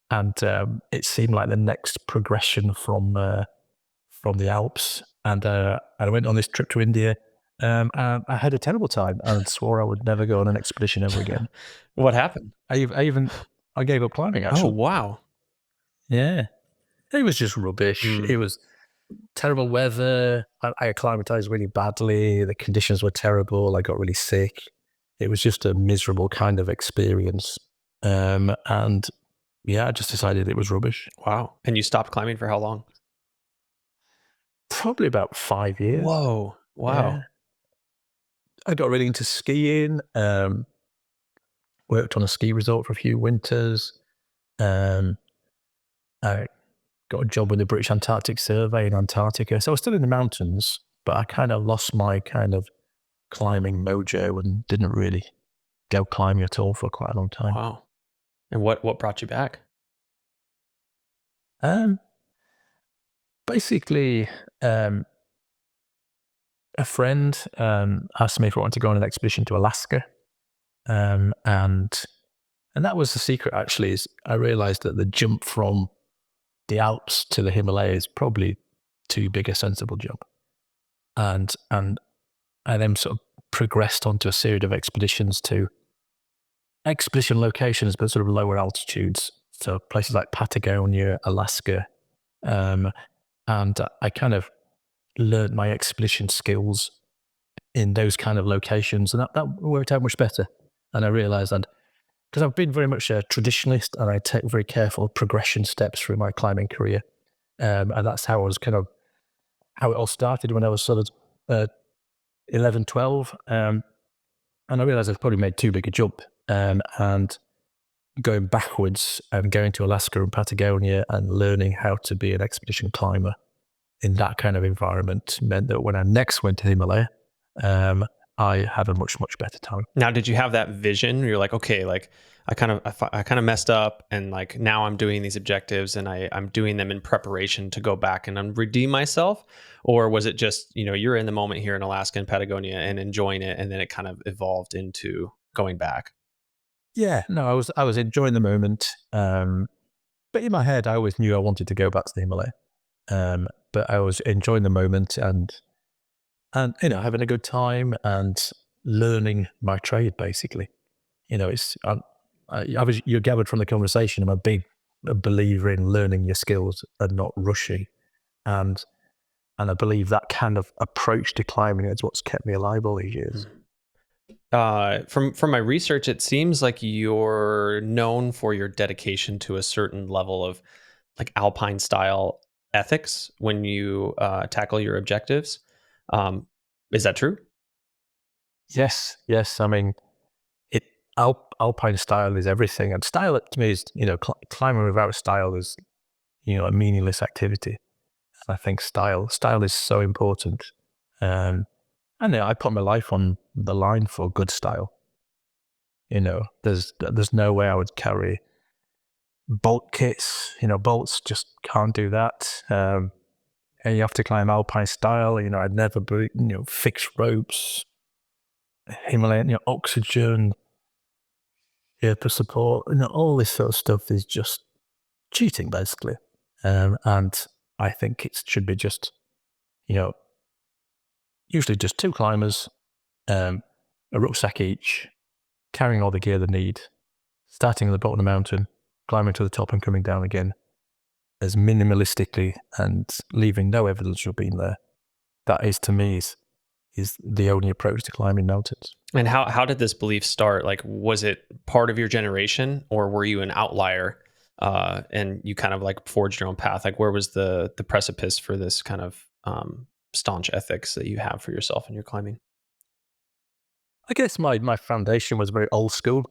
and it seemed like the next progression from the Alps. And I went on this trip to India. And I had a terrible time and swore I would never go on an expedition ever again. What happened? I gave up climbing, Oh, actually. wow. Yeah. It was just rubbish. Mm. It was terrible weather. I acclimatized really badly. The conditions were terrible. I got really sick. It was just a miserable kind of experience. And yeah, I just decided it was rubbish. Wow. And you stopped climbing for how long? Probably about 5 years. Whoa. Yeah. Wow. I got really into skiing. Worked on a ski resort for a few winters. I got a job with the British Antarctic Survey in Antarctica. So I was still in the mountains, but I kind of lost my kind of climbing mojo and didn't really go climbing at all for quite a long time. Wow. And what brought you back? Um, Basically, a friend asked me if I wanted to go on an expedition to Alaska, and that was the secret. Actually, is I realised that the jump from the Alps to the Himalayas is probably too big a sensible jump, and I then sort of progressed onto a series of expeditions to expedition locations, but sort of lower altitudes, so places like Patagonia, Alaska, and I kind of learned my expedition skills in those kind of locations, and that worked out much better. And I realised that because I've been very much a traditionalist, and I take very careful progression steps through my climbing career, and that's how I was kind of how it all started when I was sort of 11, 12. And I realised I've probably made too big a jump, and going backwards and going to Alaska and Patagonia and learning how to be an expedition climber in that kind of environment meant that when I next went to Himalaya, I had a much, much better time. Now, did you have that vision? You're like, okay, like I kind of messed up, and like now I'm doing these objectives, and I'm doing them in preparation to go back and redeem myself, or was it just you're in the moment here in Alaska and Patagonia and enjoying it, and then it kind of evolved into going back? Yeah, no, I was enjoying the moment, but in my head, I always knew I wanted to go back to the Himalaya. But I was enjoying the moment and having a good time and learning my trade. Basically, it's you gathered from the conversation. I'm a big believer in learning your skills and not rushing, and I believe that kind of approach to climbing is what's kept me alive all these years. From my research, it seems like you're known for your dedication to a certain level of like alpine style ethics when you tackle your objectives. Is that true? Yes, yes. I mean, it alpine style is everything, and style to me is climbing without style is a meaningless activity. I think style is so important. And I put my life on the line for good style. There's no way I would carry bolt kits. Bolts just can't do that. And you have to climb alpine style. I'd never be fixed ropes, Himalayan, oxygen, air for support. All this sort of stuff is just cheating, basically. And I think it should be just, usually just two climbers, a rucksack each, carrying all the gear they need, starting at the bottom of the mountain, climbing to the top and coming down again, as minimalistically and leaving no evidence of being there. That is, to me, is the only approach to climbing mountains. And how did this belief start? Like, was it part of your generation, or were you an outlier and you kind of like forged your own path? Like, where was the precipice for this kind of staunch ethics that you have for yourself in your climbing? I guess my foundation was very old school.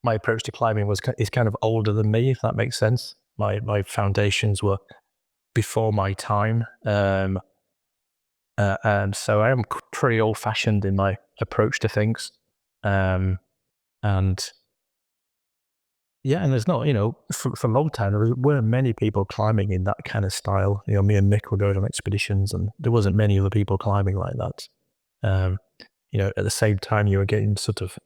My approach to climbing is kind of older than me, if that makes sense. My foundations were before my time, and so I am pretty old fashioned in my approach to things. And yeah, and there's not for a long time there weren't many people climbing in that kind of style. Me and Mick were going on expeditions, and there wasn't many other people climbing like that. At the same time, you were getting sort of,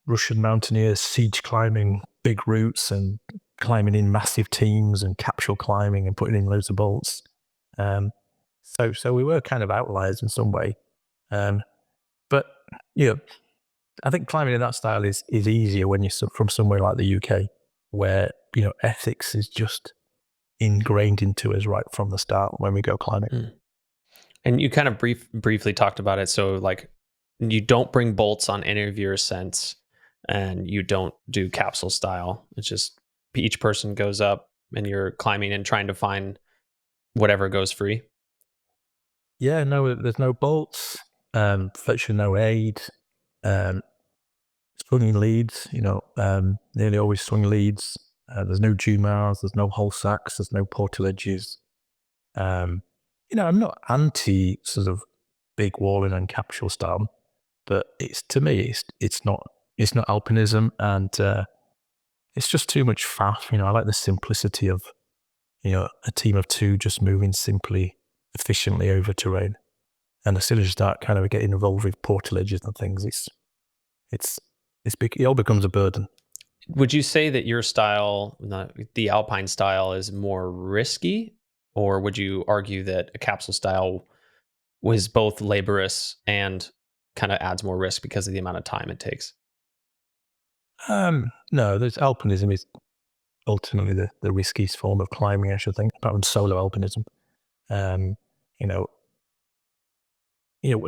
Russian mountaineers siege climbing big routes and climbing in massive teams and capsule climbing and putting in loads of bolts. So we were kind of outliers in some way. But, I think climbing in that style is easier when you're from somewhere like the UK, where, ethics is just ingrained into us right from the start when we go climbing. Mm. And you kind of briefly talked about it. So like you don't bring bolts on any of your ascents, and you don't do capsule style. It's just each person goes up and you're climbing and trying to find whatever goes free. Yeah, no, there's no bolts. virtually no aid, swinging leads, nearly always swing leads. There's no Jumars, there's no whole sacks, there's no portaledges. I'm not anti sort of big walling and capsule style, but to me, it's not alpinism, and it's just too much faff. I like the simplicity of a team of two just moving simply, efficiently over terrain. And as soon as you start kind of getting involved with portaledges and things, it all becomes a burden. Would you say that your style, the alpine style, is more risky, or would you argue that a capsule style was both laborious and kind of adds more risk because of the amount of time it takes? No, there's alpinism is ultimately the riskiest form of climbing, I should think, apart from solo alpinism. As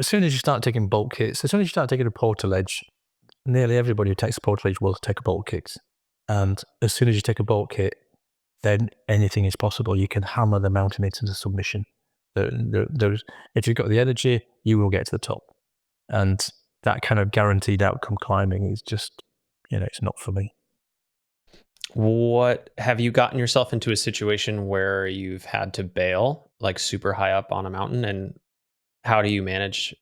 soon as you start taking bulk kits, as soon as you start taking a portaledge, nearly everybody who takes a portaledge will take a bulk kit. And as soon as you take a bulk kit, then anything is possible. You can hammer the mountain into submission. If you've got the energy, you will get to the top. And that kind of guaranteed outcome climbing is just, it's not for me. What have you gotten yourself into a situation where you've had to bail, like super high up on a mountain, and how do you manage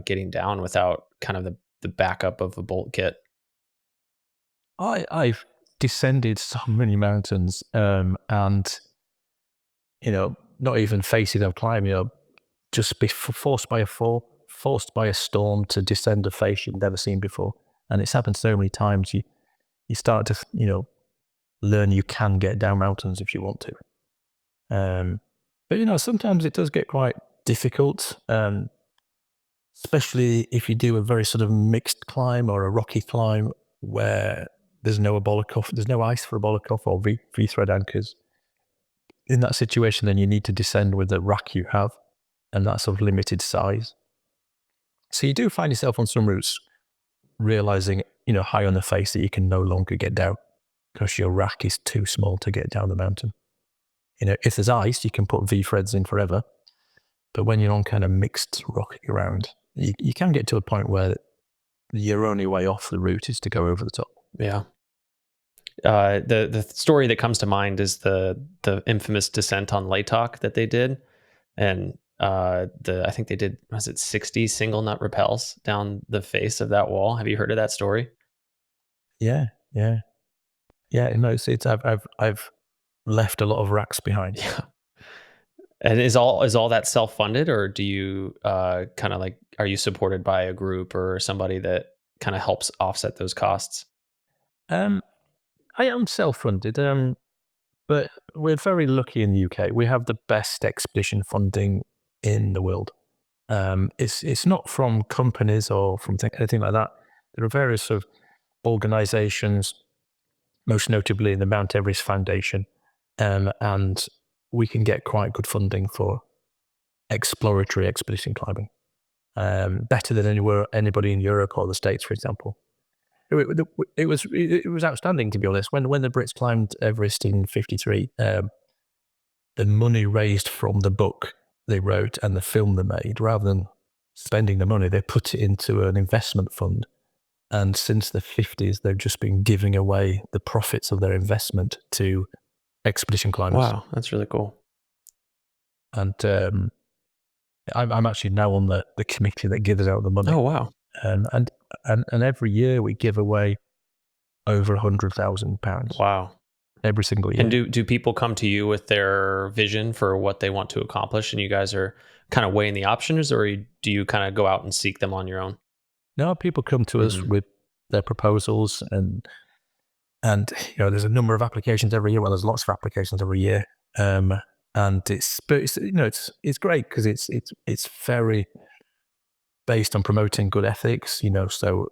getting down without kind of the backup of a bolt kit? I've descended so many mountains, and not even facing of climbing, just be forced by a storm to descend a face you've never seen before, and it's happened so many times. You start to learn you can get down mountains if you want to. But sometimes it does get quite difficult, especially if you do a very sort of mixed climb or a rocky climb where there's no ice for a Bolokov or V-thread anchors. In that situation, then you need to descend with the rack you have and that sort of limited size. So you do find yourself on some routes realizing, high on the face that you can no longer get down because your rack is too small to get down the mountain. If there's ice, you can put V-threads in forever. But when you're on kind of mixed rocky ground, you can get to a point where your only way off the route is to go over the top. Yeah. The story that comes to mind is the infamous descent on Laytok that they did, and I think they did, was it 60 single nut rappels down the face of that wall? Have you heard of that story? Yeah. I've left a lot of racks behind. Yeah. And is all that self-funded, or do you kind of like, are you supported by a group or somebody that kind of helps offset those costs? I am self-funded, but we're very lucky in the UK. We have the best expedition funding in the world. It's not from companies or from anything like that. There are various sort of organizations, most notably the Mount Everest Foundation, and we can get quite good funding for exploratory expedition climbing, better than anybody in Europe or the States, for example. It was outstanding, to be honest. When the Brits climbed Everest in '53, the money raised from the book they wrote and the film they made, rather than spending the money, they put it into an investment fund. And since the '50s, they've just been giving away the profits of their investment to expedition climbers. Wow, that's really cool. And I'm actually now on the committee that gives out the money. Oh, wow. And every year we give away over £100,000. Wow. Every single year. And do people come to you with their vision for what they want to accomplish, and you guys are kind of weighing the options, or do you kind of go out and seek them on your own? No, people come to us with their proposals, and there's a number of applications every year. Well, there's lots of applications every year, and it's great because it's very based on promoting good ethics. So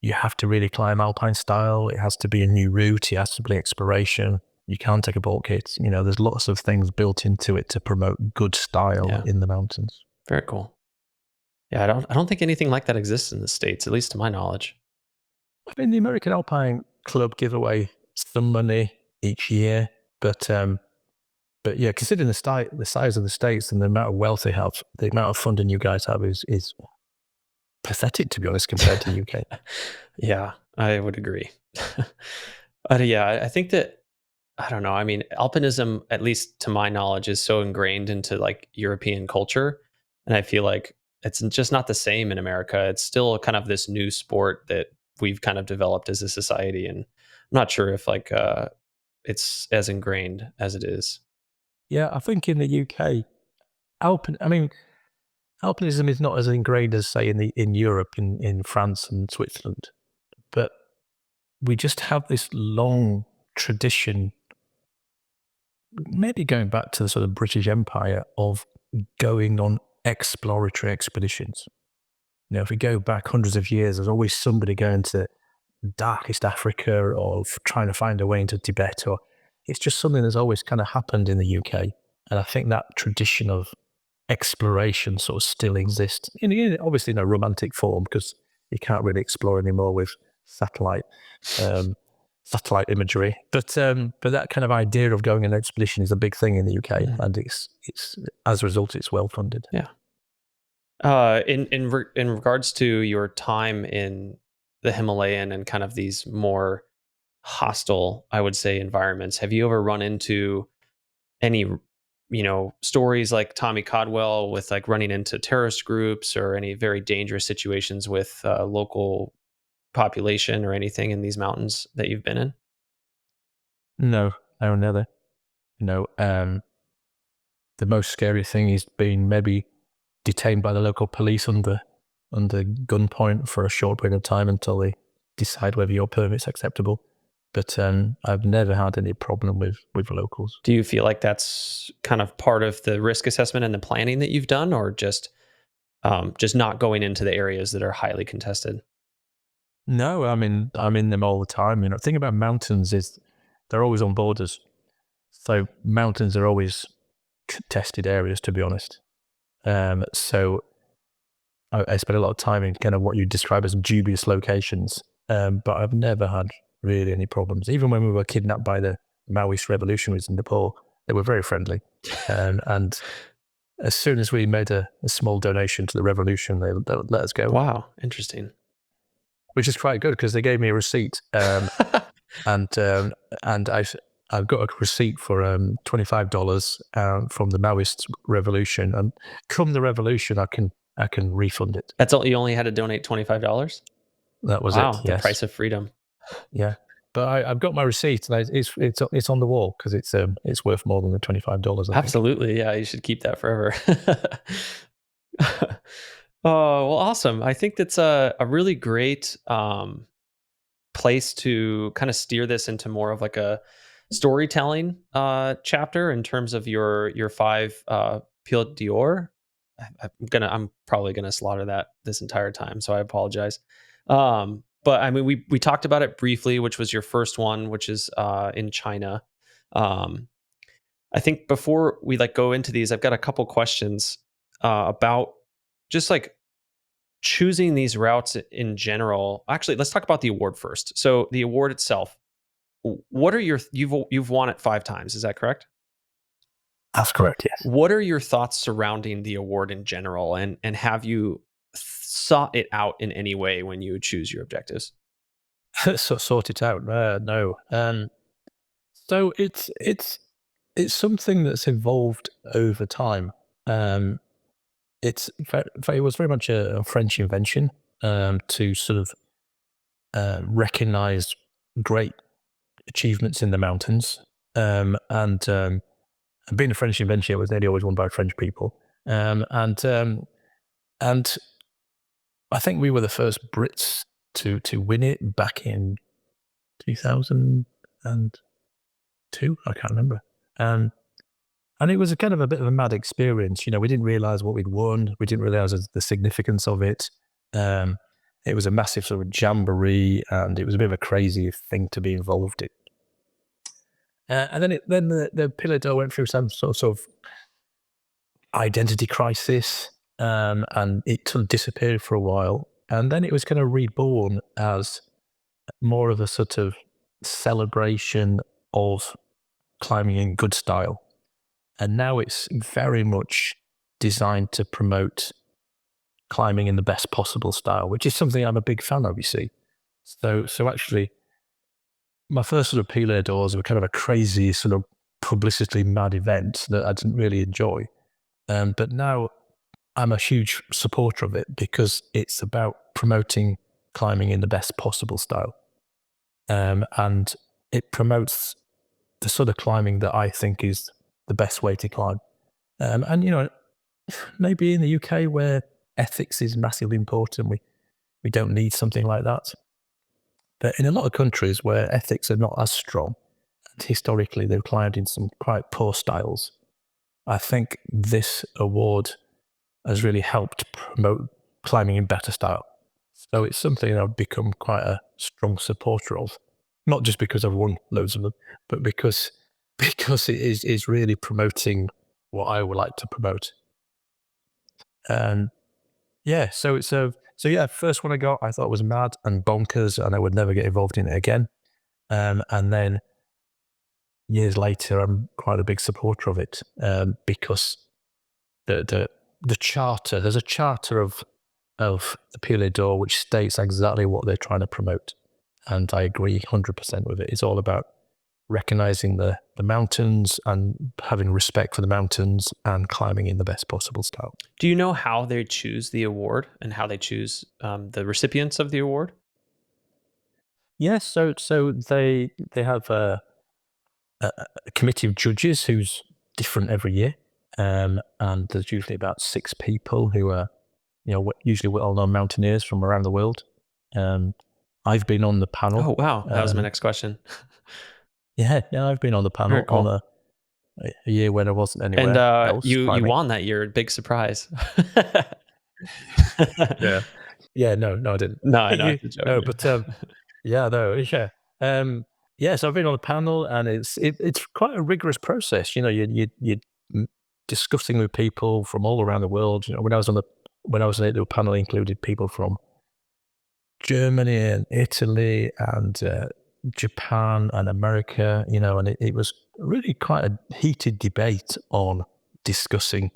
you have to really climb alpine style. It has to be a new route. It has to be exploration. You can't take a bulk kit. There's lots of things built into it to promote good style in the mountains. Very cool. Yeah, I don't think anything like that exists in the States, at least to my knowledge. I mean, the American Alpine Club give away some money each year, but But yeah, considering the size of the states and the amount of wealth they have, the amount of funding you guys have is pathetic, to be honest, compared to the UK. Yeah, I would agree. But yeah, I think that I don't know. I mean, alpinism, at least to my knowledge, is so ingrained into like European culture, and I feel like it's just not the same in America. It's still kind of this new sport that we've kind of developed as a society, and I'm not sure if like it's as ingrained as it is. Yeah, I think in the UK, alpinism is not as ingrained as say in Europe, in France and Switzerland, but we just have this long tradition, maybe going back to the sort of British Empire, of going on exploratory expeditions. You know, if we go back hundreds of years, there's always somebody going to darkest Africa or trying to find a way into Tibet, or it's just something that's always kind of happened in the UK. And I think that tradition of exploration sort of still exists, obviously in a romantic form, because you can't really explore anymore with satellite satellite imagery. But that kind of idea of going on an expedition is a big thing in the UK, and it's as a result, it's well funded. Yeah. In regards to your time in the Himalayan and kind of these more hostile, I would say, environments, have you ever run into any, stories like Tommy Codwell with like running into terrorist groups or any very dangerous situations with local population or anything in these mountains that you've been in? No, no, never. No, the most scary thing is being maybe detained by the local police under gunpoint for a short period of time until they decide whether your permit's acceptable. But I've never had any problem with locals. Do you feel like that's kind of part of the risk assessment and the planning that you've done, or just not going into the areas that are highly contested? No, I'm in them all the time. You know, the thing about mountains is they're always on borders. So mountains are always contested areas, to be honest. So I spend a lot of time in kind of what you describe as dubious locations, but I've never had really any problems. Even when we were kidnapped by the Maoist revolutionaries in Nepal, they were very friendly. And as soon as we made a small donation to the revolution, they let us go. Wow, interesting. Which is quite good because they gave me a receipt, and I've got a receipt for $25 from the Maoist revolution, and come the revolution, I can refund it. That's all. You only had to donate $25. That was Wow, it. the Yes. price of freedom. Yeah, but I've got my receipt, and it's on the wall because it's worth more than the $25. I think. Absolutely, yeah. You should keep that forever. Oh, well, awesome. I think that's a really great place to kind of steer this into more of like a storytelling chapter in terms of your five Piolets d'Or. I'm probably gonna slaughter that this entire time, so I apologize. But I mean, we talked about it briefly, which was your first one, which is in China. Um, I think before we like go into these, I've got a couple questions about just like choosing these routes in general. Actually, let's talk about the award first. So the award itself, what are you've won it 5 times, is that correct? That's correct. Yes. What are your thoughts surrounding the award in general, and have you sought it out in any way when you choose your objectives? So sort it out. No. So it's something that's evolved over time. Um, it was very much a French invention, to sort of recognize great achievements in the mountains. And being a French invention, it was nearly always won by French people. And I think we were the first Brits to win it back in 2002. I can't remember. And it was a kind of a bit of a mad experience. You know, we didn't realize what we'd won. We didn't realize the significance of it. It was a massive sort of jamboree, and it was a bit of a crazy thing to be involved in. And then the Piolets went through some sort of identity crisis, and it sort of disappeared for a while. And then it was kind of reborn as more of a sort of celebration of climbing in good style. And now it's very much designed to promote climbing in the best possible style, which is something I'm a big fan of, you see. So actually, my first sort of Piolets doors were kind of a crazy sort of publicity mad event that I didn't really enjoy. But now I'm a huge supporter of it because it's about promoting climbing in the best possible style. And it promotes the sort of climbing that I think is the best way to climb. And, you know, maybe in the UK where ethics is massively important, we don't need something like that. But in a lot of countries where ethics are not as strong, and historically they've climbed in some quite poor styles, I think this award has really helped promote climbing in better style. So it's something I've become quite a strong supporter of, not just because I've won loads of them, but because it is really promoting what I would like to promote. And yeah, so yeah, first one I got, I thought was mad and bonkers, and I would never get involved in it again. And then years later, I'm quite a big supporter of it because the charter, there's a charter of the Piolets d'Or which states exactly what they're trying to promote, and I agree 100% with it. It's all about recognizing the mountains and having respect for the mountains and climbing in the best possible style. Do you know how they choose the award and how they choose the recipients of the award? Yes, so they have a committee of judges who's different every year, and there's usually about 6 people who are, you know, usually well-known mountaineers from around the world. I've been on the panel. Oh, wow. That was my next question. Yeah, I've been on the panel Very cool. on a year when I wasn't And anywhere else you climbing. won that year. Big surprise. Yeah. Yeah, no, I didn't. No, I know. It's a joke. No, but yeah, no, yeah. Yeah, so I've been on the panel, and it's quite a rigorous process. You know, you're discussing with people from all around the world. You know, when I was on the panel, included people from Germany and Italy and Japan and America. You know, and it was really quite a heated debate on discussing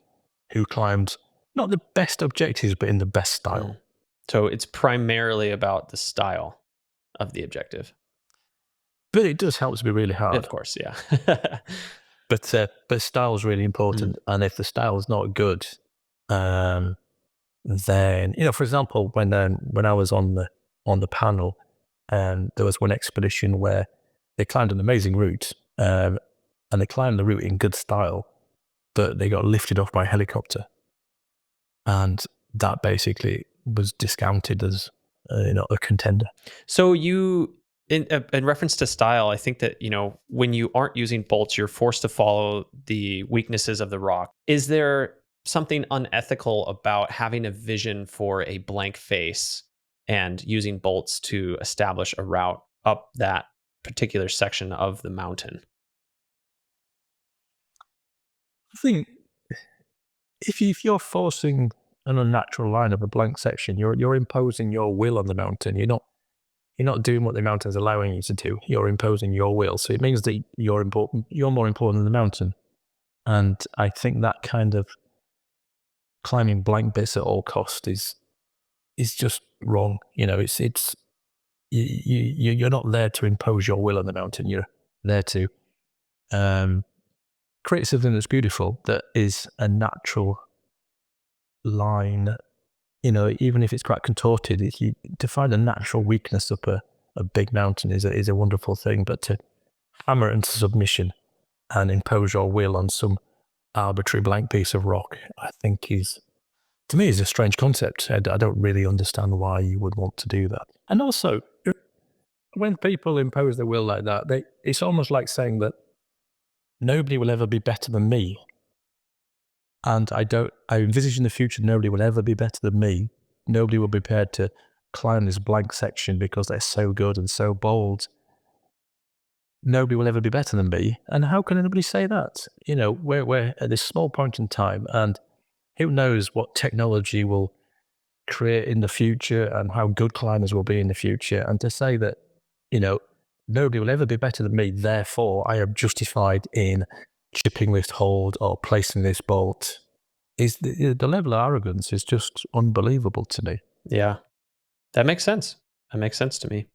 who climbed not the best objectives, but in the best style. So it's primarily about the style of the objective. But it does help to be really hard. Of course, yeah. But style is really important, and if the style is not good, then, you know, for example, when I was on the panel, there was one expedition where they climbed an amazing route, and they climbed the route in good style, but they got lifted off by helicopter, and that basically was discounted as you know, a contender. So you, in reference to style, I think that, you know, when you aren't using bolts, you're forced to follow the weaknesses of the rock. Is there something unethical about having a vision for a blank face and using bolts to establish a route up that particular section of the mountain? I think if you're forcing an unnatural line of a blank section, you're imposing your will on the mountain. You're not doing what the mountain's allowing you to do. You're imposing your will. So it means that you're more important than the mountain. And I think that kind of climbing blank bits at all cost is just wrong. You know, you're not there to impose your will on the mountain. You're there to create something that's beautiful, that is a natural line. You know, even if it's quite contorted, to find a natural weakness up a big mountain is a wonderful thing. But to hammer it into submission and impose your will on some arbitrary blank piece of rock, I think to me, is a strange concept. I don't really understand why you would want to do that. And also, when people impose their will like that, it's almost like saying that nobody will ever be better than me. And I envisage in the future nobody will ever be better than me. Nobody will be prepared to climb this blank section because they're so good and so bold. Nobody will ever be better than me. And how can anybody say that? You know, we're at this small point in time, and who knows what technology will create in the future and how good climbers will be in the future. And to say that, you know, nobody will ever be better than me, therefore I am justified in chipping this hold or placing this bolt, is the level of arrogance is just unbelievable to me. Yeah, that makes sense. That makes sense to me.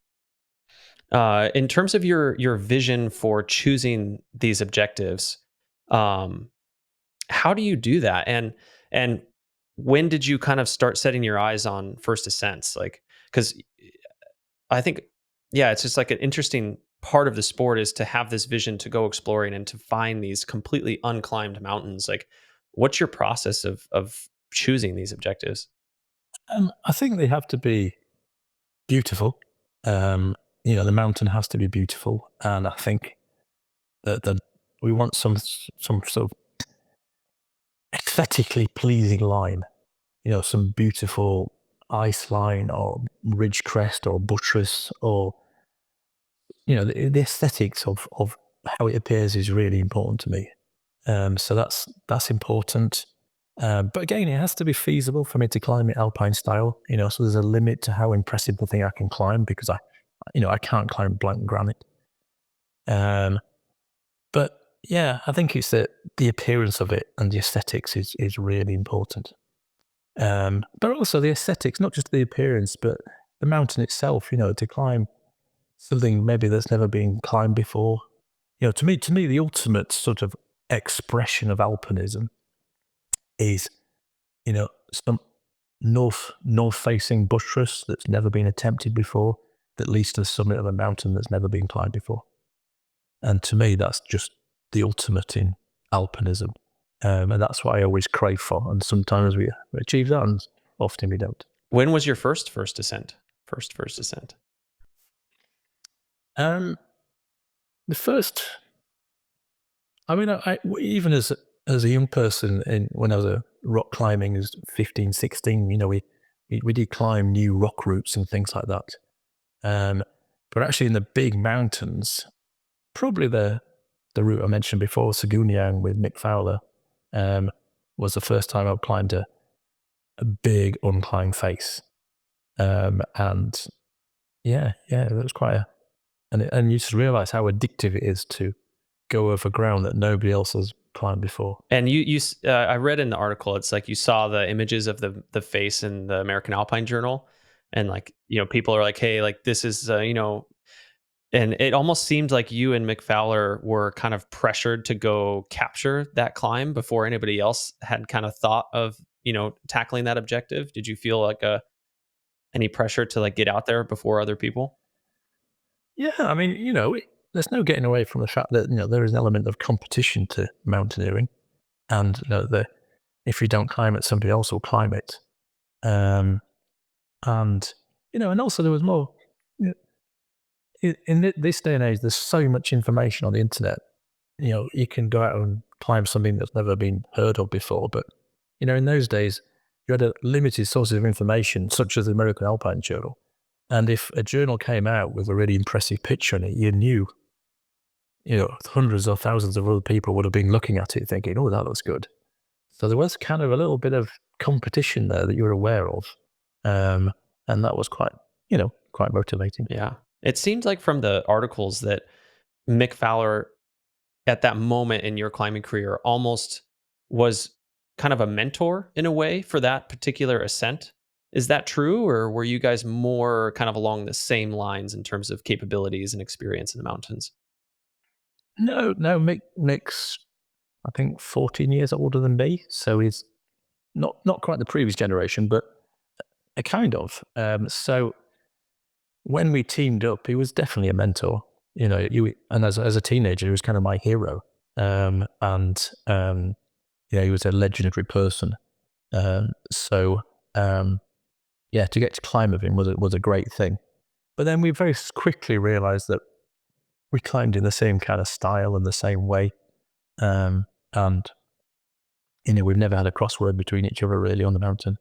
In terms of your vision for choosing these objectives, um, how do you do that? And when did you kind of start setting your eyes on first ascents? Like, because I think, yeah, it's just like an interesting part of the sport is to have this vision to go exploring and to find these completely unclimbed mountains. Like, what's your process of choosing these objectives? I think they have to be beautiful. Um, the mountain has to be beautiful, and I think that we want some sort of aesthetically pleasing line. Some beautiful ice line or ridge crest or buttress, or the aesthetics of how it appears is really important to me. So that's important. But again, it has to be feasible for me to climb it alpine style. So there's a limit to how impressive the thing I can climb, because I can't climb blank granite. But yeah, I think it's the appearance of it and the aesthetics is really important. But also the aesthetics, not just the appearance, but the mountain itself. To climb something maybe that's never been climbed before. To me, the ultimate sort of expression of alpinism is, some north facing buttress that's never been attempted before, that leads to the summit of a mountain that's never been climbed before. And to me, that's just the ultimate in alpinism. And that's what I always crave for. And sometimes we achieve that, and often we don't. When was your first ascent? First ascent. Um, the first, I mean, even as a young person, when I was rock climbing as 15, 16, we did climb new rock routes and things like that. But actually in the big mountains, probably the route I mentioned before, Saguniang with Mick Fowler, was the first time I climbed a big unclimbed face. And yeah, it was quite and you just realize how addictive it is to go over ground that nobody else has climbed before. And I read in the article, it's like you saw the images of the face in the American Alpine Journal, and like people are like, hey, like this is and it almost seemed like you and Mick Fowler were kind of pressured to go capture that climb before anybody else had kind of thought of tackling that objective. Did you feel like any pressure to like get out there before other people? Yeah, I mean, there's no getting away from the fact that there is an element of competition to mountaineering, and if you don't climb it, somebody else will climb it. And and also there was more. In this day and age, there's so much information on the internet. You can go out and climb something that's never been heard of before. But in those days, you had a limited source of information, such as the American Alpine Journal. And if a journal came out with a really impressive picture in it, you knew, hundreds or thousands of other people would have been looking at it thinking, oh, that looks good. So there was kind of a little bit of competition there that you were aware of. And that was quite motivating. Yeah. It seemed like from the articles that Mick Fowler at that moment in your climbing career almost was kind of a mentor in a way for that particular ascent. Is that true, or were you guys more kind of along the same lines in terms of capabilities and experience in the mountains? No, Mick's, I think, 14 years older than me, so he's not quite the previous generation, but a kind of. So when we teamed up, he was definitely a mentor. And as a teenager, he was kind of my hero. He was a legendary person. So to get to climb with him was a great thing. But then we very quickly realized that we climbed in the same kind of style and the same way. And we've never had a crossword between each other really on the mountain.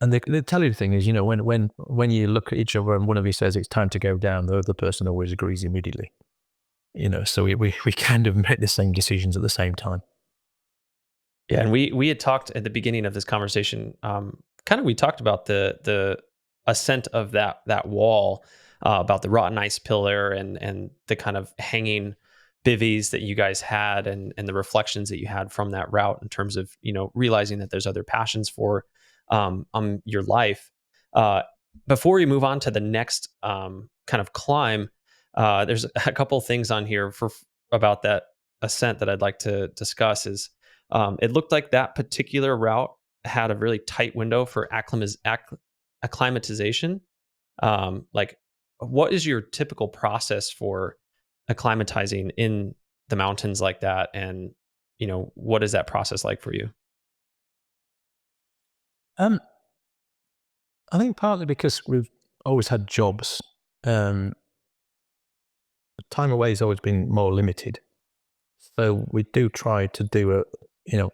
And the telling thing is, when you look at each other and one of you says it's time to go down, the other person always agrees immediately. So we kind of make the same decisions at the same time. Yeah, and we had talked at the beginning of this conversation. We talked about the ascent of that wall, about the rotten ice pillar and the kind of hanging bivvies that you guys had, and the reflections that you had from that route in terms of, realizing that there's other passions for your life. Uh, Before we move on to the next kind of climb, there's a couple things on here about that ascent that I'd like to discuss. Is it looked like that particular route had a really tight window for acclimatization. Like, what is your typical process for acclimatizing in the mountains like that? And, what is that process like for you? Um, I think partly because we've always had jobs, um, time away has always been more limited. So we do try to do you know,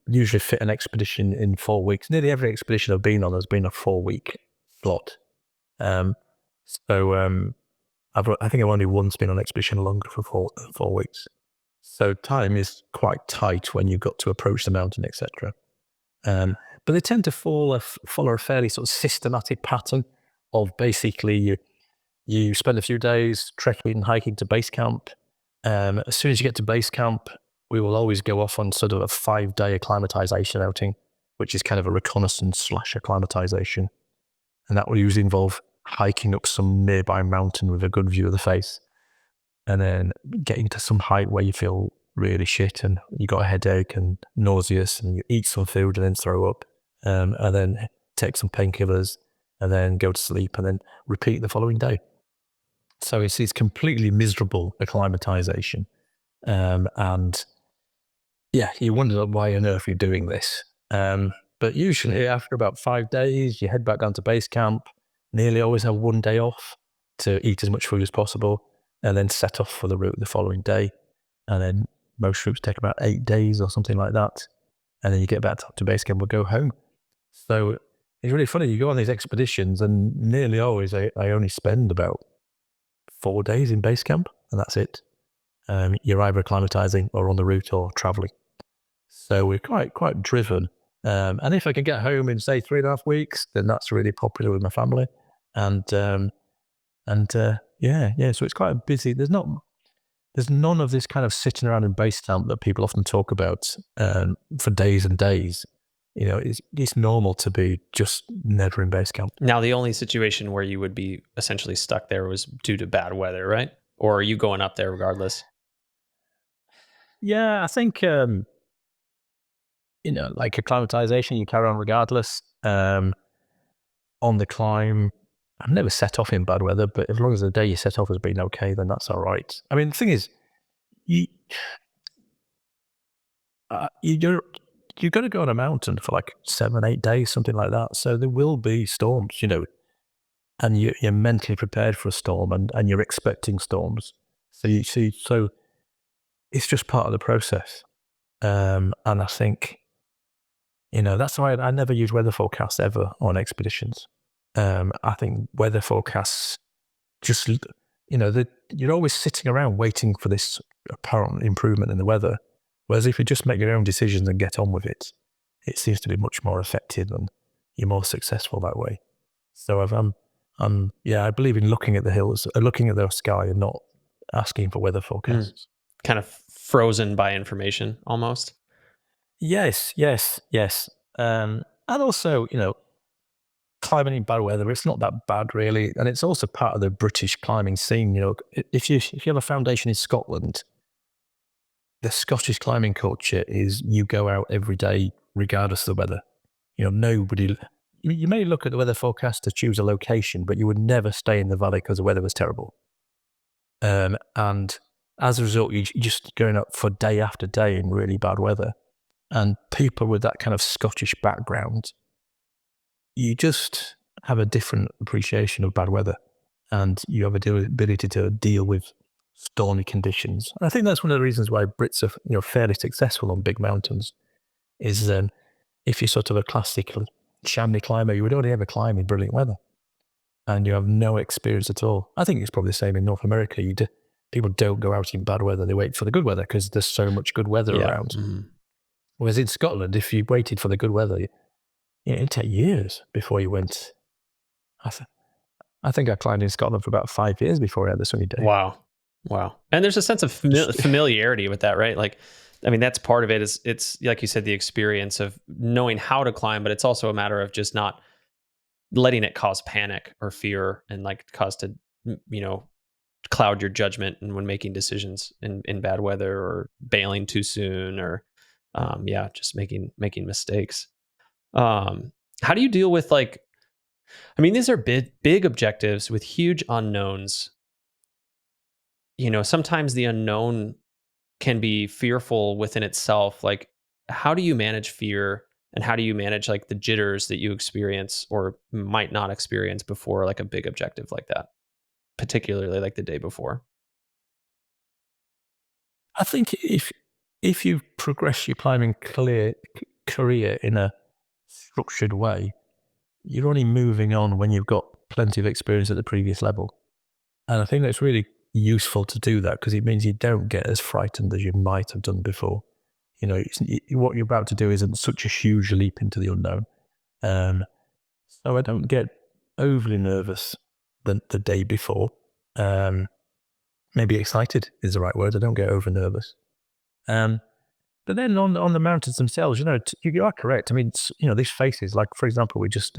usually fit an expedition in 4 weeks. Nearly every expedition I've been on has been a 4 week slot. Um, so I think I've only once been on an expedition longer for 4 weeks. So time is quite tight when you've got to approach the mountain, etc. But they tend to follow a fairly sort of systematic pattern of basically you spend a few days trekking and hiking to base camp. As soon as you get to base camp, we will always go off on sort of a 5-day acclimatization outing, which is kind of a reconnaissance / acclimatization. And that will usually involve hiking up some nearby mountain with a good view of the face, and then getting to some height where you feel really shit and you got a headache and nauseous, and you eat some food and then throw up, and then take some painkillers and then go to sleep and then repeat the following day. So it's completely miserable acclimatization. And yeah, you wonder why on earth you're doing this. But usually after about 5 days, you head back down to base camp, nearly always have one day off to eat as much food as possible, and then set off for the route the following day. And then most routes take about 8 days or something like that. And then you get back to base camp and go home. So it's really funny. You go on these expeditions and nearly always I only spend about 4 days in base camp, and that's it. You're either acclimatizing or on the route or traveling. So we're quite driven. And if I can get home in, say, 3.5 weeks, then that's really popular with my family. And yeah. So it's quite a busy. There's none of this kind of sitting around in base camp that people often talk about for days and days. It's normal to be just never in base camp. Now, the only situation where you would be essentially stuck there was due to bad weather, right? Or are you going up there regardless? Yeah, I think like acclimatization, you carry on regardless. On the climb, I've never set off in bad weather, but as long as the day you set off has been okay, then that's all right. I mean, the thing is, you you've got to go on a mountain for like 7-8 days, something like that. So there will be storms, and you're mentally prepared for a storm, and you're expecting storms. So it's just part of the process. And I think, that's why I never use weather forecasts ever on expeditions. I think weather forecasts just, you're always sitting around waiting for this apparent improvement in the weather. Whereas if you just make your own decisions and get on with it, it seems to be much more effective and you're more successful that way. So I believe in looking at the hills, looking at the sky and not asking for weather forecasts. Kind of frozen by information almost. Yes. And also, climbing in bad weather, it's not that bad really. And it's also part of the British climbing scene. If you have a foundation in Scotland, the Scottish climbing culture is you go out every day regardless of the weather. Nobody, you may look at the weather forecast to choose a location, but you would never stay in the valley because the weather was terrible. And as a result, you're just going up for day after day in really bad weather. And people with that kind of Scottish background, you just have a different appreciation of bad weather, and you have a ability to deal with stormy conditions. And I think that's one of the reasons why Brits are fairly successful on big mountains. Is if you're sort of a classic Chamonix climber, you would only ever climb in brilliant weather, and you have no experience at all. I think it's probably the same in North America. People don't go out in bad weather; they wait for the good weather because there's so much good weather around. Mm-hmm. Whereas in Scotland, if you waited for the good weather, it'd take years before you went. I think I climbed in Scotland for about 5 years before I had the sunny day. Wow. Wow. And there's a sense of familiarity with that, right? Like, I mean, that's part of it is it's like you said, the experience of knowing how to climb, but it's also a matter of just not letting it cause panic or fear and like cause to, you know, cloud your judgment and when making decisions in bad weather or bailing too soon or, yeah, just making mistakes. How do you deal with like, I mean, these are big objectives with huge unknowns. You know, sometimes the unknown can be fearful within itself. Like, how do you manage fear and how do you manage like the jitters that you experience or might not experience before like a big objective like that, particularly like the day before? I think if you progress your climbing career in a structured way, you're only moving on when you've got plenty of experience at the previous level. And I think that's really useful to do that because it means you don't get as frightened as you might have done before. You know, what you're about to do isn't such a huge leap into the unknown. Um, so I don't get overly nervous the day before. Maybe excited is the right word. I don't get over nervous. But then on the mountains themselves, you know, you are correct. I mean, you know, these faces, like for example, we just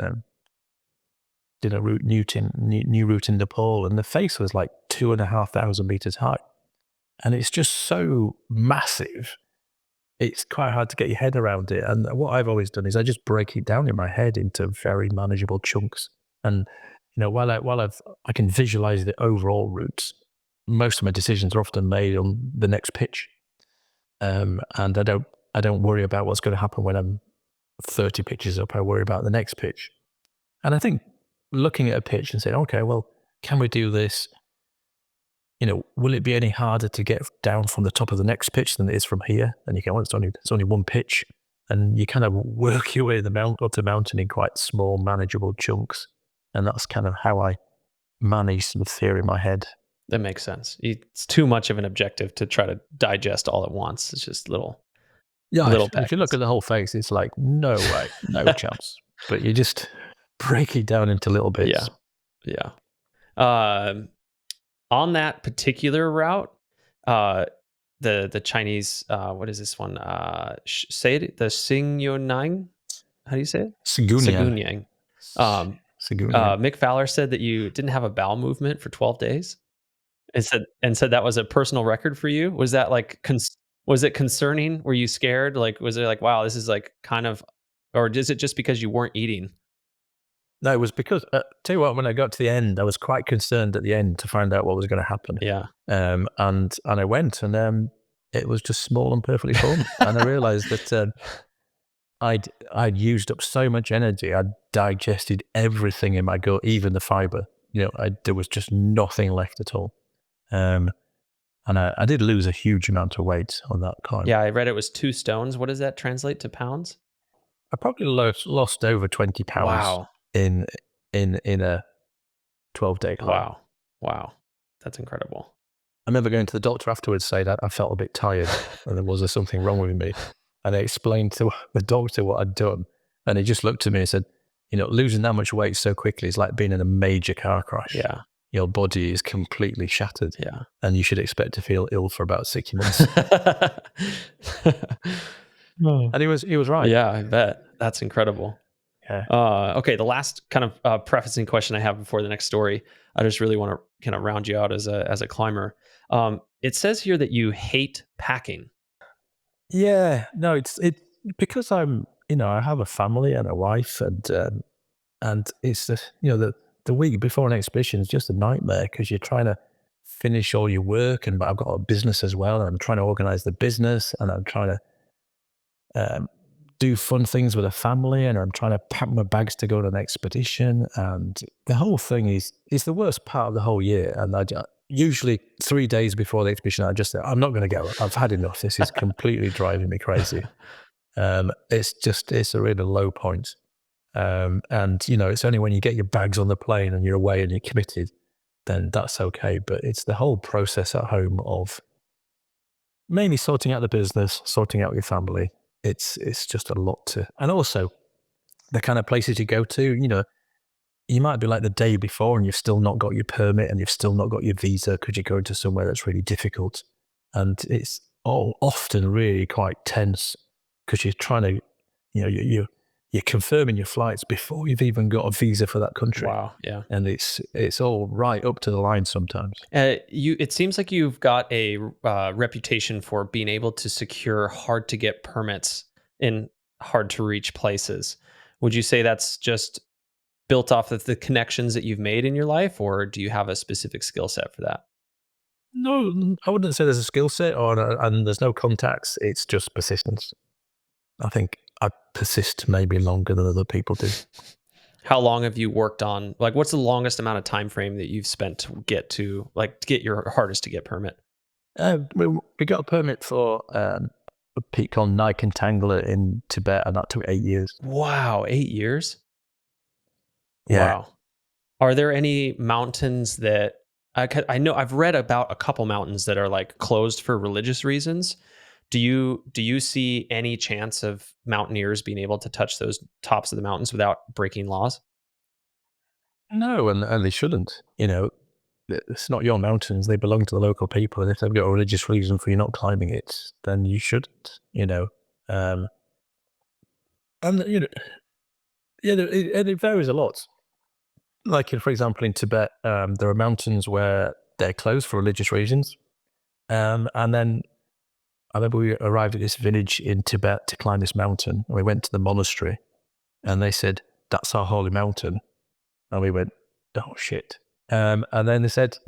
did a new route in Nepal, and the face was like 2,500 meters high, and it's just so massive. It's quite hard to get your head around it. And what I've always done is I just break it down in my head into very manageable chunks. And you know, I can visualize the overall routes. Most of my decisions are often made on the next pitch, and I don't worry about what's going to happen when I'm 30 pitches up. I worry about the next pitch. And I think looking at a pitch and saying, okay, well, can we do this? You know, will it be any harder to get down from the top of the next pitch than it is from here? And you go, well, it's only one pitch. And you kind of work your way up the mountain in quite small, manageable chunks. And that's kind of how I manage the theory in my head. That makes sense. It's too much of an objective to try to digest all at once. It's just Yeah, little if you look packets. at the whole face, it's like, no way, no chance. But you just break it down into little Yeah. bits. Yeah. Um, on that particular route, uh, the Chinese, what is this one? Say it, the Xingyonang. How do you say it? Sigunian. Sagunyang. Um, Sigunian. Mick Fowler said that you didn't have a bowel movement for 12 days and said that was a personal record for you. Was that like, was it concerning? Were you scared? Like, was it like, wow, this is like kind of, or is it just because you weren't eating? No, it was because, tell you what, when I got to the end, I was quite concerned at the end to find out what was going to happen. Yeah. And I went and it was just small and perfectly formed. And I realized that I'd used up so much energy. I'd digested everything in my gut, even the fiber. You know, there was just nothing left at all. And I did lose a huge amount of weight on that climb. Yeah, I read it was 2 stones. What does that translate to pounds? I probably lost over 20 pounds Wow. in a 12-day climb. Wow. Wow. That's incredible. I remember going to the doctor afterwards saying that I felt a bit tired and there was something wrong with me. And I explained to the doctor what I'd done. And he just looked at me and said, you know, losing that much weight so quickly is like being in a major car crash. Yeah. Your body is completely shattered. Yeah. And you should expect to feel ill for about 6 months. And he was right. Yeah, I bet. That's incredible. Yeah. Okay, the last kind of prefacing question I have before the next story, I just really want to kind of round you out as a climber. It says here that you hate packing. Yeah, no, it's because I'm, you know, I have a family and a wife, and it's the week before an expedition is just a nightmare because you're trying to finish all your work, and I've got a business as well, and I'm trying to organize the business, and I'm trying to do fun things with a family, and I'm trying to pack my bags to go on an expedition, and the whole thing is the worst part of the whole year. And usually 3 days before the expedition, I just say, I'm not going to go. I've had enough. This is completely driving me crazy. It's a really low point. And you know, it's only when you get your bags on the plane and you're away and you're committed, then that's okay. But it's the whole process at home of mainly sorting out the business, sorting out your family. It's just a lot to, and also the kind of places you go to, you know, you might be like the day before and you've still not got your permit and you've still not got your visa because you're going to somewhere that's really difficult. And it's all often really quite tense because you're trying to, you're confirming your flights before you've even got a visa for that country. Wow. Yeah. And it's all right up to the line sometimes. It seems like you've got a reputation for being able to secure hard to get permits in hard to reach places. Would you say that's just built off of the connections that you've made in your life, or do you have a specific skill set for that? No, I wouldn't say there's a skill set and there's no contacts. It's just persistence. I think I persist maybe longer than other people do. How long have you worked on, like, what's the longest amount of time frame that you've spent to get your hardest to get permit? We got a permit for a peak called Tangler in Tibet, and that took 8 years. Wow, 8 years. Yeah. Wow. Are there any mountains that I know I've read about a couple mountains that are like closed for religious reasons? Do you see any chance of mountaineers being able to touch those tops of the mountains without breaking laws? No, and they shouldn't. It's not your mountains; they belong to the local people. And if they've got a religious reason for you not climbing it, then you shouldn't. And it varies a lot. Like, for example, in Tibet, there are mountains where they're closed for religious reasons. And then I remember we arrived at this village in Tibet to climb this mountain, and we went to the monastery, and they said, "That's our holy mountain." And we went, "Oh, shit." And then they said,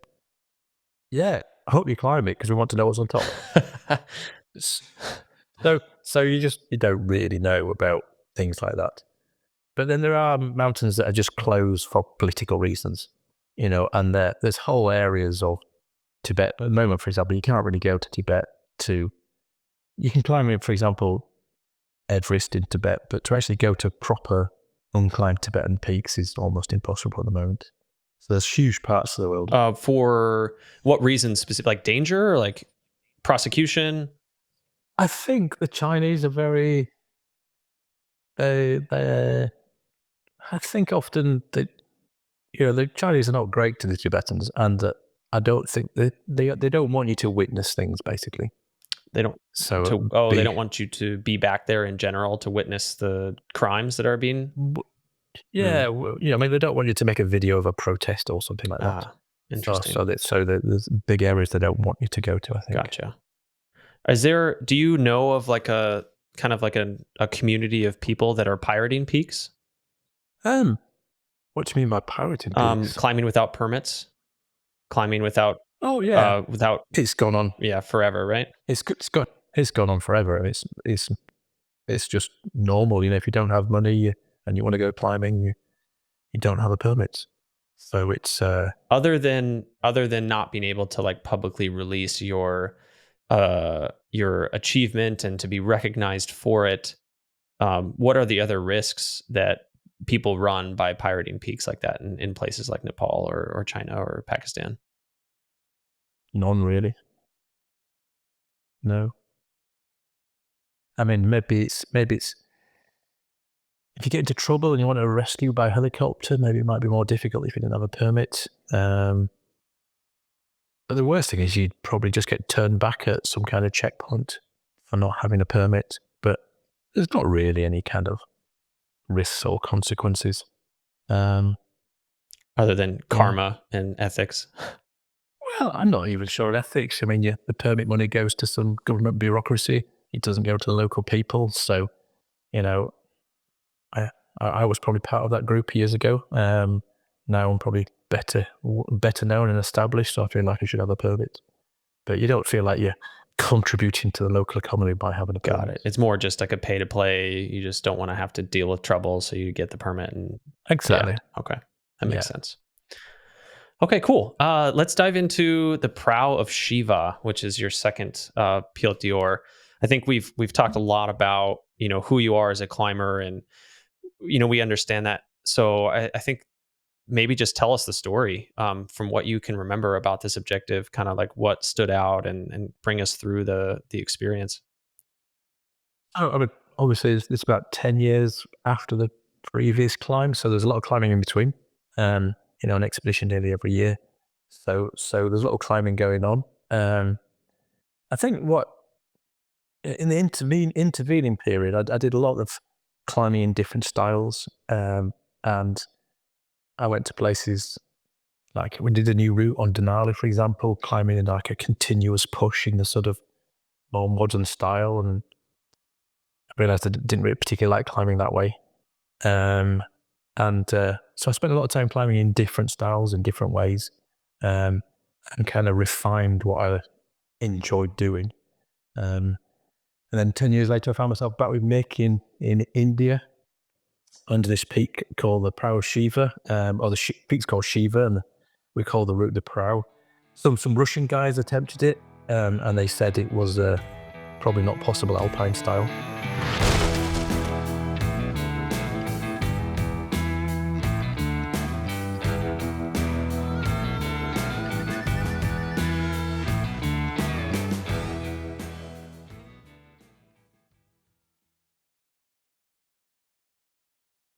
"Yeah, I hope you climb it because we want to know what's on top." So you don't really know about things like that. But then there are mountains that are just closed for political reasons, and there's whole areas of Tibet. At the moment, for example, you can't really go to Tibet you can climb it, for example, Everest in Tibet, but to actually go to proper unclimbed Tibetan peaks is almost impossible at the moment. So there's huge parts of the world. For what reasons specific, like danger or like prosecution? I think the Chinese are very, I think often that, the Chinese are not great to the Tibetans, and I don't think they don't want you to witness things, basically. They don't they don't want you to be back there in general to witness the crimes that are being. Yeah, I mean, they don't want you to make a video of a protest or something like that. Interesting. So there's big areas they don't want you to go to, I think. Gotcha. Do you know of like a kind of like a community of people that are pirating peaks? What do you mean by pirating peaks? Climbing without permits, climbing without. Oh yeah, without. It's gone on. Yeah, forever, right? It's gone on forever. It's just normal. If you don't have money and you want to go climbing, you don't have a permit. So it's other than not being able to like publicly release your achievement and to be recognized for it. What are the other risks that people run by pirating peaks like that in places like Nepal or China or Pakistan? None really. No. I mean, maybe it's if you get into trouble and you want to rescue by helicopter, maybe it might be more difficult if you didn't have a permit. But the worst thing is you'd probably just get turned back at some kind of checkpoint for not having a permit. But there's not really any kind of risks or consequences. Other than karma and ethics. Well, I'm not even sure of ethics. I mean, the permit money goes to some government bureaucracy. It doesn't go to the local people. So, I was probably part of that group years ago. Now I'm probably better known and established, so I feel like I should have a permit. But you don't feel like you're contributing to the local economy by having a permit. Got it. It's more just like a pay to play. You just don't want to have to deal with trouble, so you get the permit. And exactly. Yeah. Okay, that makes sense. Okay, cool. Let's dive into the Prow of Shiva, which is your second Piolets d'Or. I think we've talked a lot about who you are as a climber, and we understand that. So I think maybe just tell us the story from what you can remember about this objective, kind of like what stood out, and bring us through the experience. Oh, I mean, obviously it's about 10 years after the previous climb, so there's a lot of climbing in between. an expedition nearly every year. So there's a lot of climbing going on. I think in the intervening period, I did a lot of climbing in different styles, and I went to places like we did a new route on Denali, for example, climbing in like a continuous push in the sort of more modern style, and I realised I didn't really particularly like climbing that way. So I spent a lot of time climbing in different styles in different ways, and kind of refined what I enjoyed doing. And then 10 years later, I found myself back with Mick in India under this peak called the Prao Shiva, or the peak's called Shiva, and we call the route the Prao. Some Russian guys attempted it, and they said it was probably not possible alpine style.